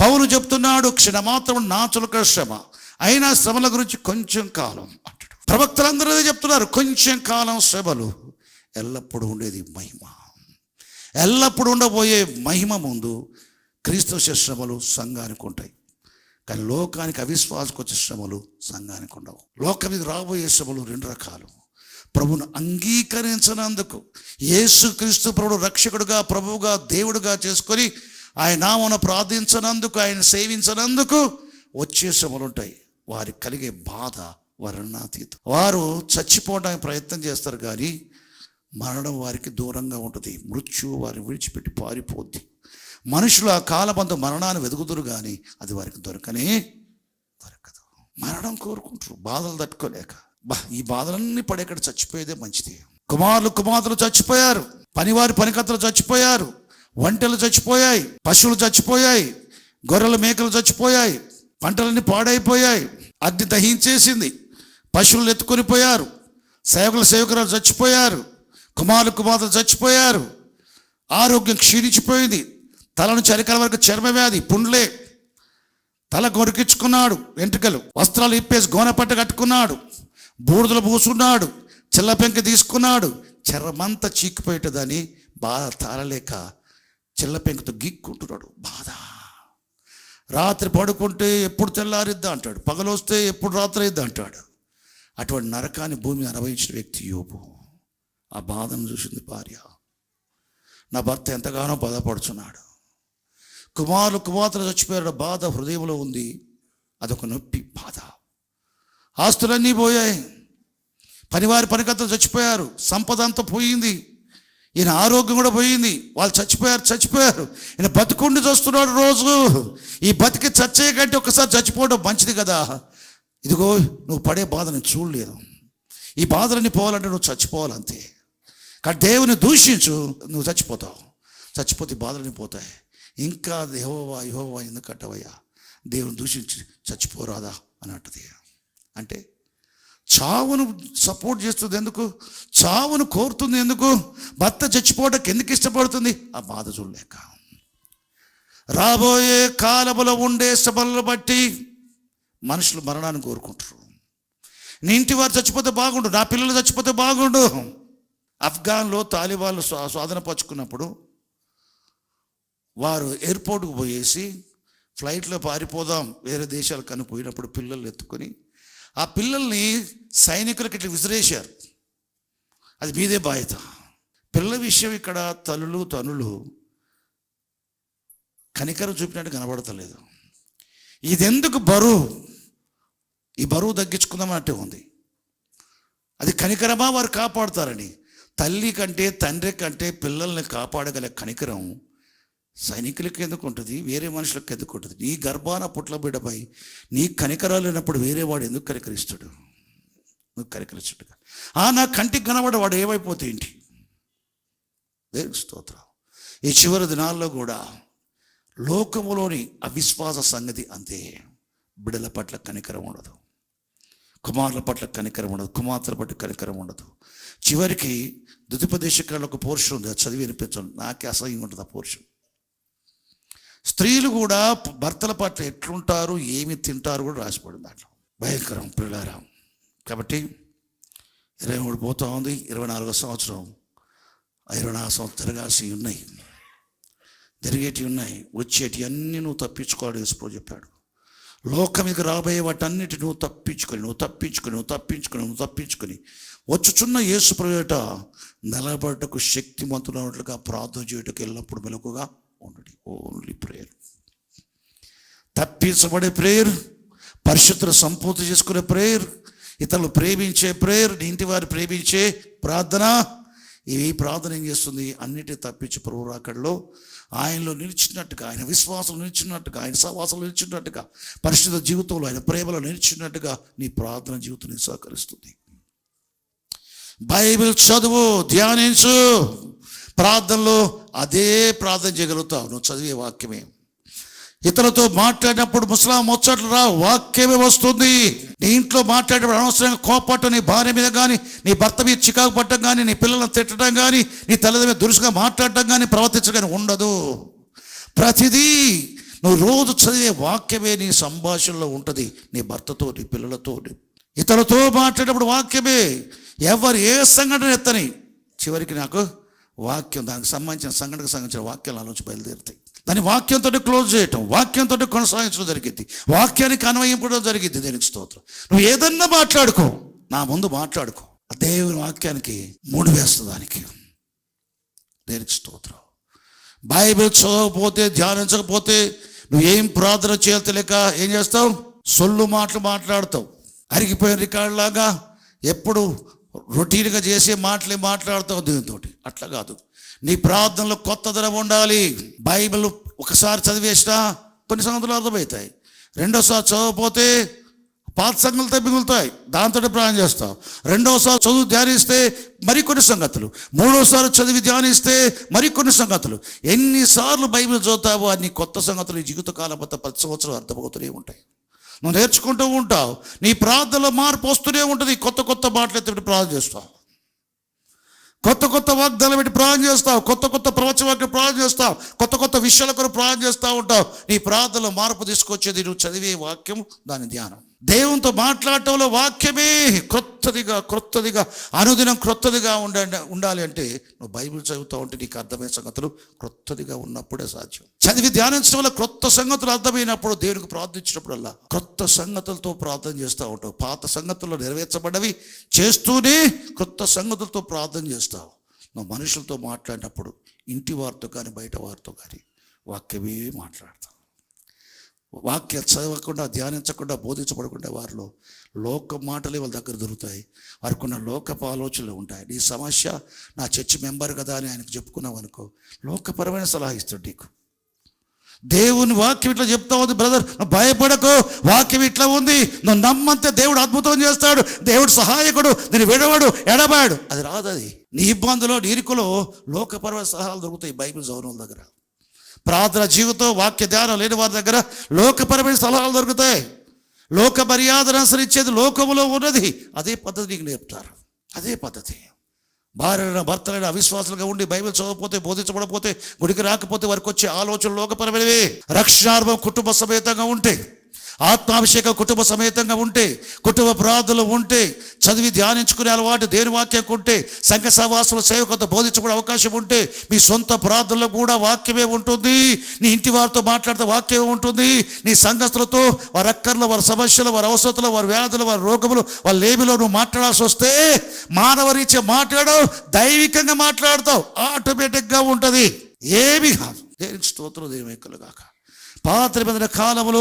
పౌలు చెప్తున్నాడు క్షణమాత్రం నా చులక శ్రమ, అయినా శ్రమల గురించి కొంచెం కాలం అంటాడు. ప్రవక్తలందరూ చెప్తున్నారు కొంచెం కాలం శ్రమలు. ఎల్లప్పుడూ ఉండేది మహిమ. ఎల్లప్పుడూ ఉండబోయే మహిమ ముందు క్రీస్తు శ్రమలు సంఘానికి ఉంటాయి. కానీ లోకానికి అవిశ్వాసకు వచ్చే శ్రమలు సంఘానికి ఉండవు. లోకం మీద రాబోయే శ్రమలు 2 రకాలు. ప్రభువును అంగీకరించినందుకు, యేసుక్రీస్తు ప్రభువు రక్షకుడుగా, ప్రభువుగా, దేవుడుగా చేసుకొని ఆయన నామమున ప్రార్థించినందుకు, ఆయన సేవించినందుకు వచ్చే శ్రమలు ఉంటాయి. వారికి కలిగే బాధ వర్ణనాతీతం. వారు చచ్చిపోవడానికి ప్రయత్నం చేస్తారు, కానీ మరణం వారికి దూరంగా ఉంటుంది. మృత్యువు వారిని విడిచిపెట్టి పారిపోద్ది. మనుషులు ఆ కాలబంధ మరణాన్ని వెతుకుతురు, కానీ అది వారికి దొరకదు. మరణం కోరుకుంటారు బాధలు తట్టుకోలేక. ఈ బాధలన్నీ పడేక్కడ చచ్చిపోయేదే మంచిది. కుమార్తెలు చచ్చిపోయారు, పనివారి పనికత్తలు చచ్చిపోయారు, ఒంటెలు చచ్చిపోయాయి, పశువులు చచ్చిపోయాయి, గొర్రెల మేకలు చచ్చిపోయాయి, పంటలన్నీ పాడైపోయాయి, అగ్ని దహించేసింది, పశువులు ఎత్తుకొని పోయారు, సేవకురాలు చచ్చిపోయారు, కుమార్తెలు చచ్చిపోయారు, ఆరోగ్యం క్షీణించిపోయింది, తల నుంచి అరికాల వరకు చర్మ వ్యాధి, పుండ్లే, తల గొరికించుకున్నాడు, వెంట్రుకలు, వస్త్రాలు ఇప్పేసి గోనపట్ట కట్టుకున్నాడు, బూడిదలు పూసుకున్నాడు, చిల్ల పెంక తీసుకున్నాడు, చర్మంతా చీకిపోయేటదని బాధ తాళలేక చిల్ల పెంకతో గీక్కుంటున్నాడు. బాధ. రాత్రి పడుకుంటే ఎప్పుడు తెల్లారిద్దా అంటాడు, పగలొస్తే ఎప్పుడు రాత్రి అయిద్దా అంటాడు. అటువంటి నరకాన్ని భూమి అనుభవించిన వ్యక్తి యోబు. ఆ బాధను చూసింది భార్య. నా భర్త ఎంతగానో బాధపడుచున్నాడు, కుమార్తెలు చచ్చిపోయాడు, బాధ హృదయంలో ఉంది. అదొక నొప్పి, బాధ. ఆస్తులన్నీ పోయాయి, పనివారి పనికత్తలు చచ్చిపోయారు, సంపద అంతా పోయింది, ఈయన ఆరోగ్యం కూడా పోయింది. వాళ్ళు చచ్చిపోయారు. ఈయన బతుకుండి చూస్తున్నాడు రోజు. ఈ బతికి చచ్చే కంటే ఒకసారి చచ్చిపోవడం మంచిది కదా. ఇదిగో నువ్వు పడే బాధ నేను చూడలేదు. ఈ బాధలన్నీ పోవాలంటే నువ్వు చచ్చిపోవాలంతే. కానీ దేవుని దూషించు, నువ్వు చచ్చిపోతే బాధలన్నీ పోతాయి. ఇంకా యెహోవా ఎందుకంటవయ్యా, దేవుని దూషించి చచ్చిపోరాదా అని అంటది. అంటే చావును సపోర్ట్ చేస్తుంది ఎందుకు? చావును కోరుతుంది ఎందుకు? భర్త చచ్చిపోవడానికి ఎందుకు ఇష్టపడుతుంది? ఆ బాధ చూడలేక. రాబోయే కాలములో ఉండే శ్రమలను బట్టి మనుషులు మరణాన్ని కోరుకుంటారు. నీ ఇంటి వారు చచ్చిపోతే బాగుండు, నా పిల్లలు చచ్చిపోతే బాగుండు. ఆఫ్ఘన్లో తాలిబాన్లు స్వాధీనపరుచుకున్నప్పుడు వారు ఎయిర్పోర్ట్కు పోయేసి ఫ్లైట్లో పారిపోదాం వేరే దేశాలకు కను పోయినప్పుడు పిల్లల్ని ఎత్తుకొని ఆ పిల్లల్ని సైనికులకి ఇట్లా విసిరేశారు. అది మీదే బాధ్యత. పిల్లల విషయం ఇక్కడ తల్లులు తనులు కనికరం చూపినట్టు కనబడతలేదు. ఇదెందుకు బరువు? ఈ బరువు తగ్గించుకుందామంటే ఉంది. అది కనికరమా? వారు కాపాడుతారని. తల్లి కంటే తండ్రి కంటే పిల్లల్ని కాపాడగల కనికరం సైనికులకి ఎందుకు ఉంటుంది? వేరే మనుషులకు ఎందుకు ఉంటుంది? నీ గర్భాన పుట్ల బిడ్డపై నీ కనికరాలు లేనప్పుడు వేరే వాడు ఎందుకు కనికరిస్తాడు? నువ్వు కనికరించుడుగా నా కంటికి కనబడవాడు ఏమైపోతే ఏంటి? దేవుని స్తోత్రం. ఈ చివరి దినాల్లో కూడా లోకములోని అవిశ్వాస సంగతి అంతే. బిడ్డల పట్ల కనికరం ఉండదు, కుమారుల పట్ల కనికరం ఉండదు, కుమార్తెల పట్ల కనికరం ఉండదు. చివరికి ద్వితీయోపదేశకాండంలో ఒక పోర్షన్ ఉంది, చదివి వినిపించండి. నాకే అసహ్యం ఉంటుంది ఆ పోర్షన్. స్త్రీలు కూడా భర్తల పట్ల ఎట్లుంటారు, ఏమి తింటారు కూడా రాసిపడింది దాంట్లో. భయంకరం పిల్లారా. కాబట్టి 23 పోతా ఉంది, 24వ సంవత్సరం. 24 సంవత్సరం తిరగాల్సి ఉన్నాయి, జరిగేటివి ఉన్నాయి, వచ్చేటి అన్నీ నువ్వు తప్పించుకోవాలి. యేసు చెప్పాడు, లోకం మీద రాబోయే వాటన్నిటి నువ్వు తప్పించుకొని వచ్చుచున్న యేసు ప్రభుట నిలబడటకు శక్తిమంతులైనట్లుగా ప్రార్థన చేయటకు ఎల్లప్పుడు మెలకుగా ఉండండి. ఓన్లీ ప్రేయర్, తప్పించబడే ప్రేయర్, పరిశుద్ధులు సంపూర్తి చేసుకునే ప్రేయర్, ఇతరులు ప్రేమించే ప్రేయర్, నీ ఇంటి వారు ప్రేమించే ప్రార్థన. ఈ ప్రార్థన ఏం చేస్తుంది? అన్నిటి తప్పించి ప్రభు రాకడలో ఆయనలో నిలిచినట్టుగా, ఆయన విశ్వాసం నిలిచినట్టుగా, ఆయన సహవాసం నిలిచినట్టుగా, పరిశుద్ధ జీవితంలో ఆయన ప్రేమలో నిలిచినట్టుగా నీ ప్రార్థన జీవితం సహకరిస్తుంది. బైబిల్ చదువు, ధ్యానించు. ప్రార్థనలో అదే ప్రార్థన చేయగలుగుతావు నువ్వు చదివే వాక్యమే. ఇతరులతో మాట్లాడినప్పుడు ముసలాం ముచ్చట్లు రా, వాక్యమే వస్తుంది. నీ ఇంట్లో మాట్లాడేటప్పుడు అనవసరంగా కోపట్టం, నీ భార్య మీద కానీ, నీ భర్త మీద చికాకు పట్టడం కానీ, నీ పిల్లలను తిట్టడం కానీ, నీ తల్లిదండ్రుల మీద దురుసుగా మాట్లాడటం కానీ, ప్రవర్తించడం ఉండదు. ప్రతిదీ నువ్వు రోజు చదివే వాక్యమే నీ సంభాషణలో ఉంటుంది. నీ భర్తతో, నీ పిల్లలతో, ఇతరులతో మాట్లాడేటప్పుడు వాక్యమే. ఎవరు ఏ సంఘటన ఎత్తని చివరికి నాకు వాక్యం, దానికి సంబంధించిన సంఘటనకు సంబంధించిన వాక్యాలు ఆలోచన బయలుదేరుతాయి. దాని వాక్యంతో క్లోజ్ చేయటం, వాక్యంతో కొనసాగించడం జరిగింది, వాక్యానికి అన్వయింపడం జరిగింది. దేనికి స్తోత్రం. నువ్వు ఏదన్నా మాట్లాడుకో, నా ముందు మాట్లాడుకో, దేవుని వాక్యానికి మూడు వేస్తుంది దానికి. దేనికి స్తోత్రం. బైబిల్ చదవకపోతే, ధ్యానించకపోతే నువ్వు ఏం ప్రార్థన చేయలేక ఏం చేస్తావు? సొల్లు మాటలు మాట్లాడతావు. అరిగిపోయిన రికార్డులాగా ఎప్పుడు రొటీన్గా చేసే మాటలే మాట్లాడతావు దీనితో. అట్లా కాదు, నీ ప్రార్థనలో కొత్త ధనం ఉండాలి. బైబిల్ ఒకసారి చదివేసినా కొన్ని సంగతులు అర్థమవుతాయి, రెండోసారి చదవకపోతే పాత సంగతులతో మిగులుతాయి, దాంతో ప్రార్థన చేస్తావు. రెండోసారి చదువు ధ్యానిస్తే మరికొన్ని సంగతులు, మూడోసారి చదివి ధ్యానిస్తే మరికొన్ని సంగతులు. ఎన్నిసార్లు బైబిల్ చదువుతావో అన్ని కొత్త సంగతులు ఈ జీవితకాలం మొత్తం 10 సంవత్సరాలు అర్థమవుతూనే ఉంటాయి. నువ్వు నేర్చుకుంటూ ఉంటావు. నీ ప్రార్థనలో మార్పు వస్తూనే ఉంటుంది. కొత్త కొత్త మాటలు ఎత్తి ప్రార్థన చేస్తావు, కొత్త కొత్త వాగ్దానం పెట్టి ప్రార్థన చేస్తావు, కొత్త కొత్త ప్రవచన ప్రార్థన చేస్తావు, కొత్త కొత్త విషయాల కొరకు ప్రార్థన చేస్తూ ఉంటావు. నీ ప్రార్థనలో మార్పు తీసుకొచ్చేది నువ్వు చదివే వాక్యం, దాని ధ్యానం. దేవునితో మాట్లాడటంలో వాక్యమే క్రొత్తదిగా అనుదినం క్రొత్తదిగా ఉండాలి అంటే నువ్వు బైబిల్ చదువుతూ ఉంటే నీకు అర్థమైన సంగతులు క్రొత్తదిగా ఉన్నప్పుడే సాధ్యం. చదివి ధ్యానించడం వల్ల క్రొత్త సంగతులు అర్థమైనప్పుడు, దేవునికి ప్రార్థించినప్పుడల్లా క్రొత్త సంగతులతో ప్రార్థన చేస్తూ ఉంటావు. పాత సంగతుల్లో నెరవేర్చబడ్డవి చేస్తూనే క్రొత్త సంగతులతో ప్రార్థన చేస్తావు. నువ్వు మనుషులతో మాట్లాడినప్పుడు ఇంటి వారితో కానీ బయట వారితో కానీ వాక్యమే మాట్లాడతావు. వాక్య చదవకుండా, ధ్యానించకుండా, బోధించబడకుండా వారిలో లోక మాటలే వాళ్ళ దగ్గర దొరుకుతాయి. వారికి ఉన్న లోకపు ఆలోచనలు ఉంటాయి. నీ సమస్య నా చర్చి మెంబర్ కదా అని ఆయనకు చెప్పుకున్నావు అనుకో, లోకపరమైన సలహా ఇస్తాడు నీకు. దేవుని వాక్యం ఇట్లా చెప్తా ఉంది, బ్రదర్ నువ్వు భయపడకు, వాక్యం ఇట్లా ఉంది, నువ్వు నమ్మంతే దేవుడు అద్భుతం చేస్తాడు, దేవుడు సహాయకుడు, నేను విడవాడు ఎడబాడు. అది రాదు. అది నీ ఇబ్బందులో, నీ ఇరుకులో లోకపరమైన సలహాలు దొరుకుతాయి బైబిల్ చదవడం దగ్గర. ప్రార్థన జీవితం, వాక్య ధ్యానం లేని వారి దగ్గర లోకపరమైన సలహాలు దొరుకుతాయి. లోక మర్యాదను అనుసరించేది లోకములో ఉన్నది. అదే పద్ధతి నీకు నేర్పుతారు. అదే పద్ధతి. భార్యలైన భర్తలైన అవిశ్వాసులుగా ఉండి బైబిల్ చదవకపోతే, బోధించబడకపోతే, గుడికి రాకపోతే వారికి వచ్చే ఆలోచనలు లోకపరమైనవే. రక్షణార్భం కుటుంబ సమేతంగా ఉంటే, ఆత్మాభిషేక కుటుంబ సమేతంగా ఉంటే, కుటుంబ ప్రార్థనలు ఉంటే, చదివి ధ్యానించుకునే అలవాటు దేని వాక్యం ఉంటే, సంఘ సహవాసుల సేవకులతో బోధించుకునే అవకాశం ఉంటే, మీ సొంత ప్రార్థనలో కూడా వాక్యమే ఉంటుంది. నీ ఇంటి వారితో మాట్లాడితే వాక్యమే ఉంటుంది. నీ సంఘస్థులతో వారి అక్కర్లు, వారి సమస్యలు, వారి అవసరతలు, వారి వ్యాధులు, వారి రోగములు, వాళ్ళ లేమిలో నువ్వు మాట్లాడాల్సి వస్తే మానవరీత్యా మాట్లాడవు, దైవికంగా మాట్లాడతావు. ఆటోమేటిక్గా ఉంటుంది, ఏమి కాదు. దేనికి స్తోత్రం, దేవుని కలుగాక. పాత నిబంధన కాలంలో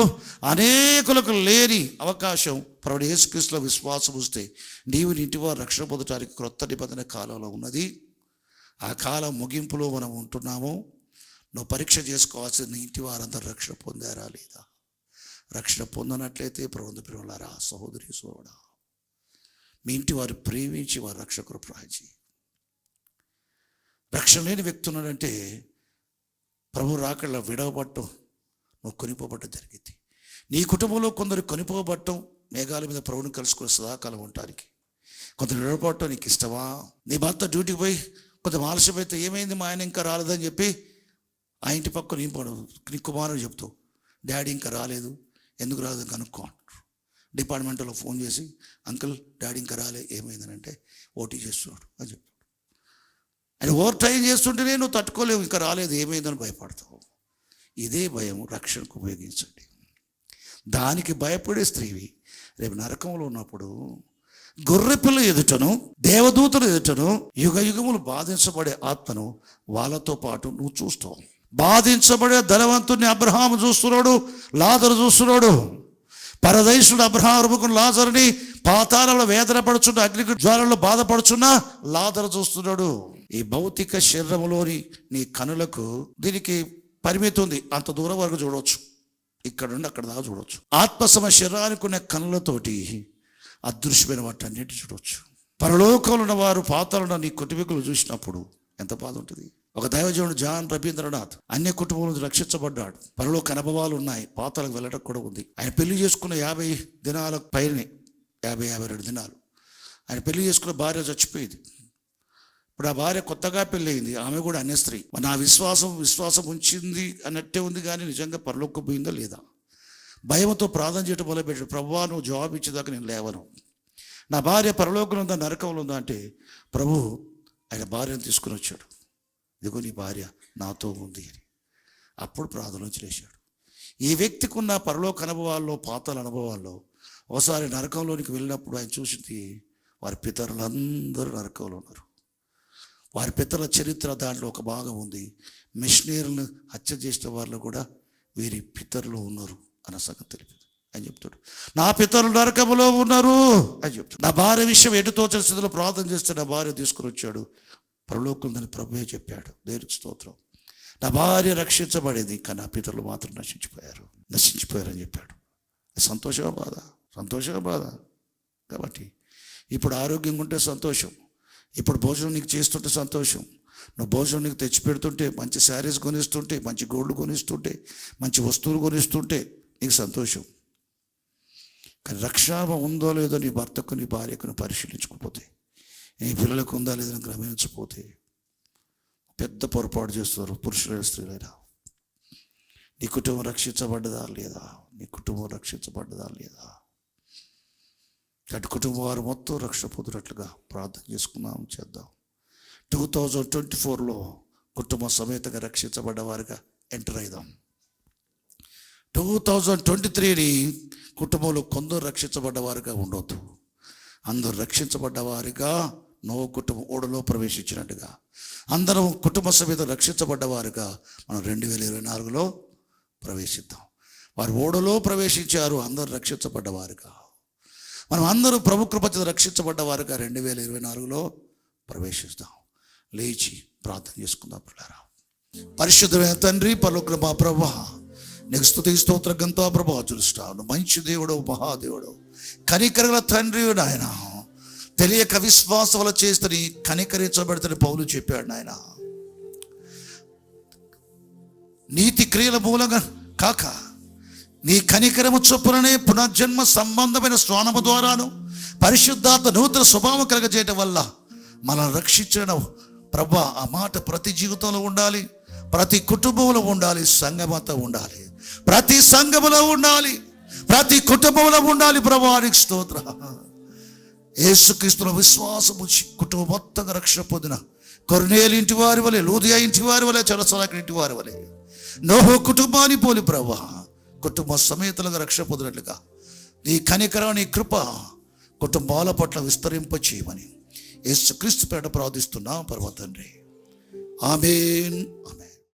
అనేకులకు లేని అవకాశం ప్రభువు యేసుక్రీస్తులో విశ్వాసం ఉంటే నీవు నీ ఇంటి వారు రక్షణ పొందడానికి క్రొత్త నిబంధన కాలంలో ఉన్నది. ఆ కాలం ముగింపులో మనం ఉంటున్నాము. నువ్వు పరీక్ష చేసుకోవాల్సిన నీ ఇంటి వారందరూ రక్షణ పొందారా లేదా? రక్షణ పొందనట్లయితే ప్రభువు పిల్లలారా, సహోదరి సోదరుడా, మీ ఇంటి వారు ప్రేమించి వారు రక్షకుడు ప్రార్థి. రక్షణ లేని వ్యక్తి ఉన్నాడంటే ప్రభు రాకళ్ళ విడవబట్టం, నువ్వు కొనిపోబట్టం జరిగింది. నీ కుటుంబంలో కొందరు కొనిపోబట్టం, మేఘాల మీద ప్రభువుని కలుసుకుని సదాకాలం ఉండటానికి. కొందరు విడవబట్టం నీకు ఇష్టమా? నీ భర్త డ్యూటీకి పోయి కొంచెం ఆలస్యమైతే ఏమైంది మా ఆయన ఇంకా రాలేదని చెప్పి ఆ ఇంటి పక్కన నీ కుమారుడు చెప్తావు, డాడీ ఇంకా రాలేదు, ఎందుకు రాలేదు కనుక్కో అంటారు. డిపార్ట్మెంట్లో ఫోన్ చేసి, అంకుల్ డాడీ ఇంకా రాలే, ఏమైందని అంటే ఓటీ చేస్తున్నాడు అని చెప్తాడు. ఆయన ఓవర్ టైం చేస్తుంటేనే నువ్వు తట్టుకోలేవు, ఇంకా రాలేదు ఏమైందని భయపడతావు. ఇదే భయం రక్షణకు ఉపయోగించండి. దానికి భయపడే స్త్రీవి రేపు నరకంలో ఉన్నప్పుడు గొర్రెపిల్ల ఎదుటను దేవదూతలు ఎదుటను యుగ యుగములు బాధించబడే ఆత్మను వాళ్ళతో పాటు నువ్వు చూస్తావు. బాధించబడే ధనవంతుడిని అబ్రహాము చూస్తున్నాడు, లాజరు చూస్తున్నాడు. పరదేశుడు అబ్రహాము లాజరుని పాతాళంలో వేదన పడుచున్న, అగ్ని జ్వాలలో బాధపడుచున్న లాజరు చూస్తున్నాడు. ఈ భౌతిక శరీరంలోని నీ కనులకు దీనికి పరిమితి ఉంది, అంత దూరం వరకు చూడవచ్చు, ఇక్కడ నుండి అక్కడ దాకా చూడవచ్చు. ఆత్మ శరీరానికి ఉన్న కనులతోటి అదృశ్యమైన వాటి అన్నిటి చూడవచ్చు. పరలోకంలో ఉన్న వారు పాతాళంలో నీ కుటుంబీకులు చూసినప్పుడు ఎంత బాధ ఉంటుంది. ఒక దైవజనుడు జాన్ రవీంద్రనాథ్ అన్య కుటుంబం నుంచి రక్షించబడ్డాడు. పరలోక అనుభవాలు ఉన్నాయి, పాతాలకు వెళ్ళడం కూడా ఉంది. ఆయన పెళ్లి చేసుకున్న 50 దినాల పైనే, 52 దినాలు ఆయన పెళ్లి చేసుకున్న భార్య చచ్చిపోయింది. ఇప్పుడు ఆ భార్య కొత్తగా పెళ్ళయింది, ఆమె కూడా అన్య స్త్రీ. నా విశ్వాసం ఉంచింది అన్నట్టే ఉంది, కానీ నిజంగా పరలోకం పోయిందా లేదా? భయంతో ప్రార్థన చేయడం మొదలుపెట్టాడు. ప్రభువా, నువ్వు జవాబు ఇచ్చేదాకా నేను లేవను. నా భార్య పరలోకంలో ఉందా నరకంలో ఉందా అంటే ప్రభు ఆయన భార్యను తీసుకుని వచ్చాడు. ఇదిగో నీ భార్య నాతో ఉంది అని. అప్పుడు ప్రార్థన నుంచి లేచాడు. ఈ వ్యక్తికి ఉన్న పరలోక అనుభవాల్లో, పాతాల అనుభవాల్లో ఒకసారి నరకంలోనికి వెళ్ళినప్పుడు ఆయన చూసింది వారి పితరులందరూ నరకంలో ఉన్నారు. వారి పితరుల చరిత్ర దాంట్లో ఒక భాగం ఉంది. మిషనరీలను హత్య చేసిన వాళ్ళు కూడా వీరి పితరులు ఉన్నారు అన్న సంగతి తెలియదు అని చెప్తాడు. నా పితరులు నరకములో ఉన్నారు అని చెప్తాడు. నా భార్య విషయం ఎటుతోచని స్థితిలో ప్రార్థన చేస్తే నా భార్య తీసుకుని వచ్చాడు. పరలోకం దాన్ని ప్రభువే చెప్పాడు. దేవునికి స్తోత్రం. నా భార్య రక్షించబడేది, కానీ నా పితరులు మాత్రం నశించిపోయారు అని చెప్పాడు. సంతోషమా బాధ? సంతోషమా బాధ? కాబట్టి ఇప్పుడు ఆరోగ్యంగా ఉంటే సంతోషం, ఇప్పుడు భోజనం నీకు చేస్తుంటే సంతోషం, నువ్వు భోజనం నీకు తెచ్చి పెడుతుంటే, మంచి శారీస్ కొనిస్తుంటే, మంచి గోల్డ్ కొనిస్తుంటే, మంచి వస్తువులు కొనిస్తుంటే నీకు సంతోషం. కానీ రక్షణ ఉందో లేదో నీ భర్తకు, నీ భార్యకు పరిశీలించకపోతే, నీ పిల్లలకు ఉందా లేదని గమనించకపోతే పెద్ద పొరపాటు చేస్తారు పురుషులైన స్త్రీలైనా. నీ కుటుంబం రక్షించబడ్డదా లేదా? నీ కుటుంబం రక్షించబడ్డదా లేదా? అటు కుటుంబం వారు మొత్తం రక్షణ పొందినట్లుగా ప్రార్థన చేసుకుందాం, చేద్దాం. 2024లో కుటుంబ సమేతంగా రక్షించబడ్డ వారిగా ఎంటర్ అయిదాం. 2023ని కుటుంబంలో కొందరు రక్షించబడ్డ వారిగా ఉండొద్దు, అందరూ రక్షించబడ్డ వారిగా నోవ కుటుంబం ఓడలో ప్రవేశించినట్టుగా అందరం కుటుంబ సమేత రక్షించబడ్డ వారిగా మనం 2024లో ప్రవేశిద్దాం. వారు ఓడలో ప్రవేశించారు, అందరూ రక్షించబడ్డ వారుగా. మనం అందరూ ప్రభు కృప చేత రక్షించబడ్డ వారుగా 2024లో ప్రవేశిస్తాం. లేచి ప్రార్థన చేసుకుందాం. పిల్లరా, పరిశుద్ధమైన తండ్రి, పరలోకమున్న మా ప్రభువా, నీకు స్తుతి స్తోత్ర గంతా ప్రభావం చూస్తాను. మంచి దేవుడు, మహాదేవుడు, కనికరగల తండ్రి నాయన. తెలియక విశ్వాసం వల్ల చేస్తే కనికరించబడితే పౌలు చెప్పాడు నాయన. నీతి క్రియల మూలంగా కాక నీ కనికరము చొప్పుననే పునర్జన్మ సంబంధమైన స్నానము ద్వారాను పరిశుద్ధాత్మ నూతన స్వభావం కలగజేయటం వల్ల మనల్ని రక్షించడం ప్రభా. ఆ మాట ప్రతి జీవితంలో ఉండాలి, ప్రతి కుటుంబంలో ఉండాలి, సంఘమంతా ఉండాలి, ప్రతి సంఘములో ఉండాలి, ప్రతి కుటుంబంలో ఉండాలి ప్రభా. నీకు స్తోత్ర. యేసుక్రీస్తులో విశ్వాసం ఉంచి కుటుంబం మొత్తంగా రక్షణ పొందిన కొర్నేలు ఇంటి వారి వలె, లూదియా ఇంటి వారి వలె, చెరసలాకి ఇంటి వారి వలె నోహు కుటుంబాన్ని పోలి ప్రభా కుటుంబ సమేతలుగా రక్షణ పొందినట్లుగా నీ కనికరం, నీ కృప కుటుంబాల పట్ల విస్తరింప చేయమని యేసుక్రీస్తు పేట ప్రార్థిస్తున్నా పరమ తండ్రి. ఆమేన్, ఆమేన్.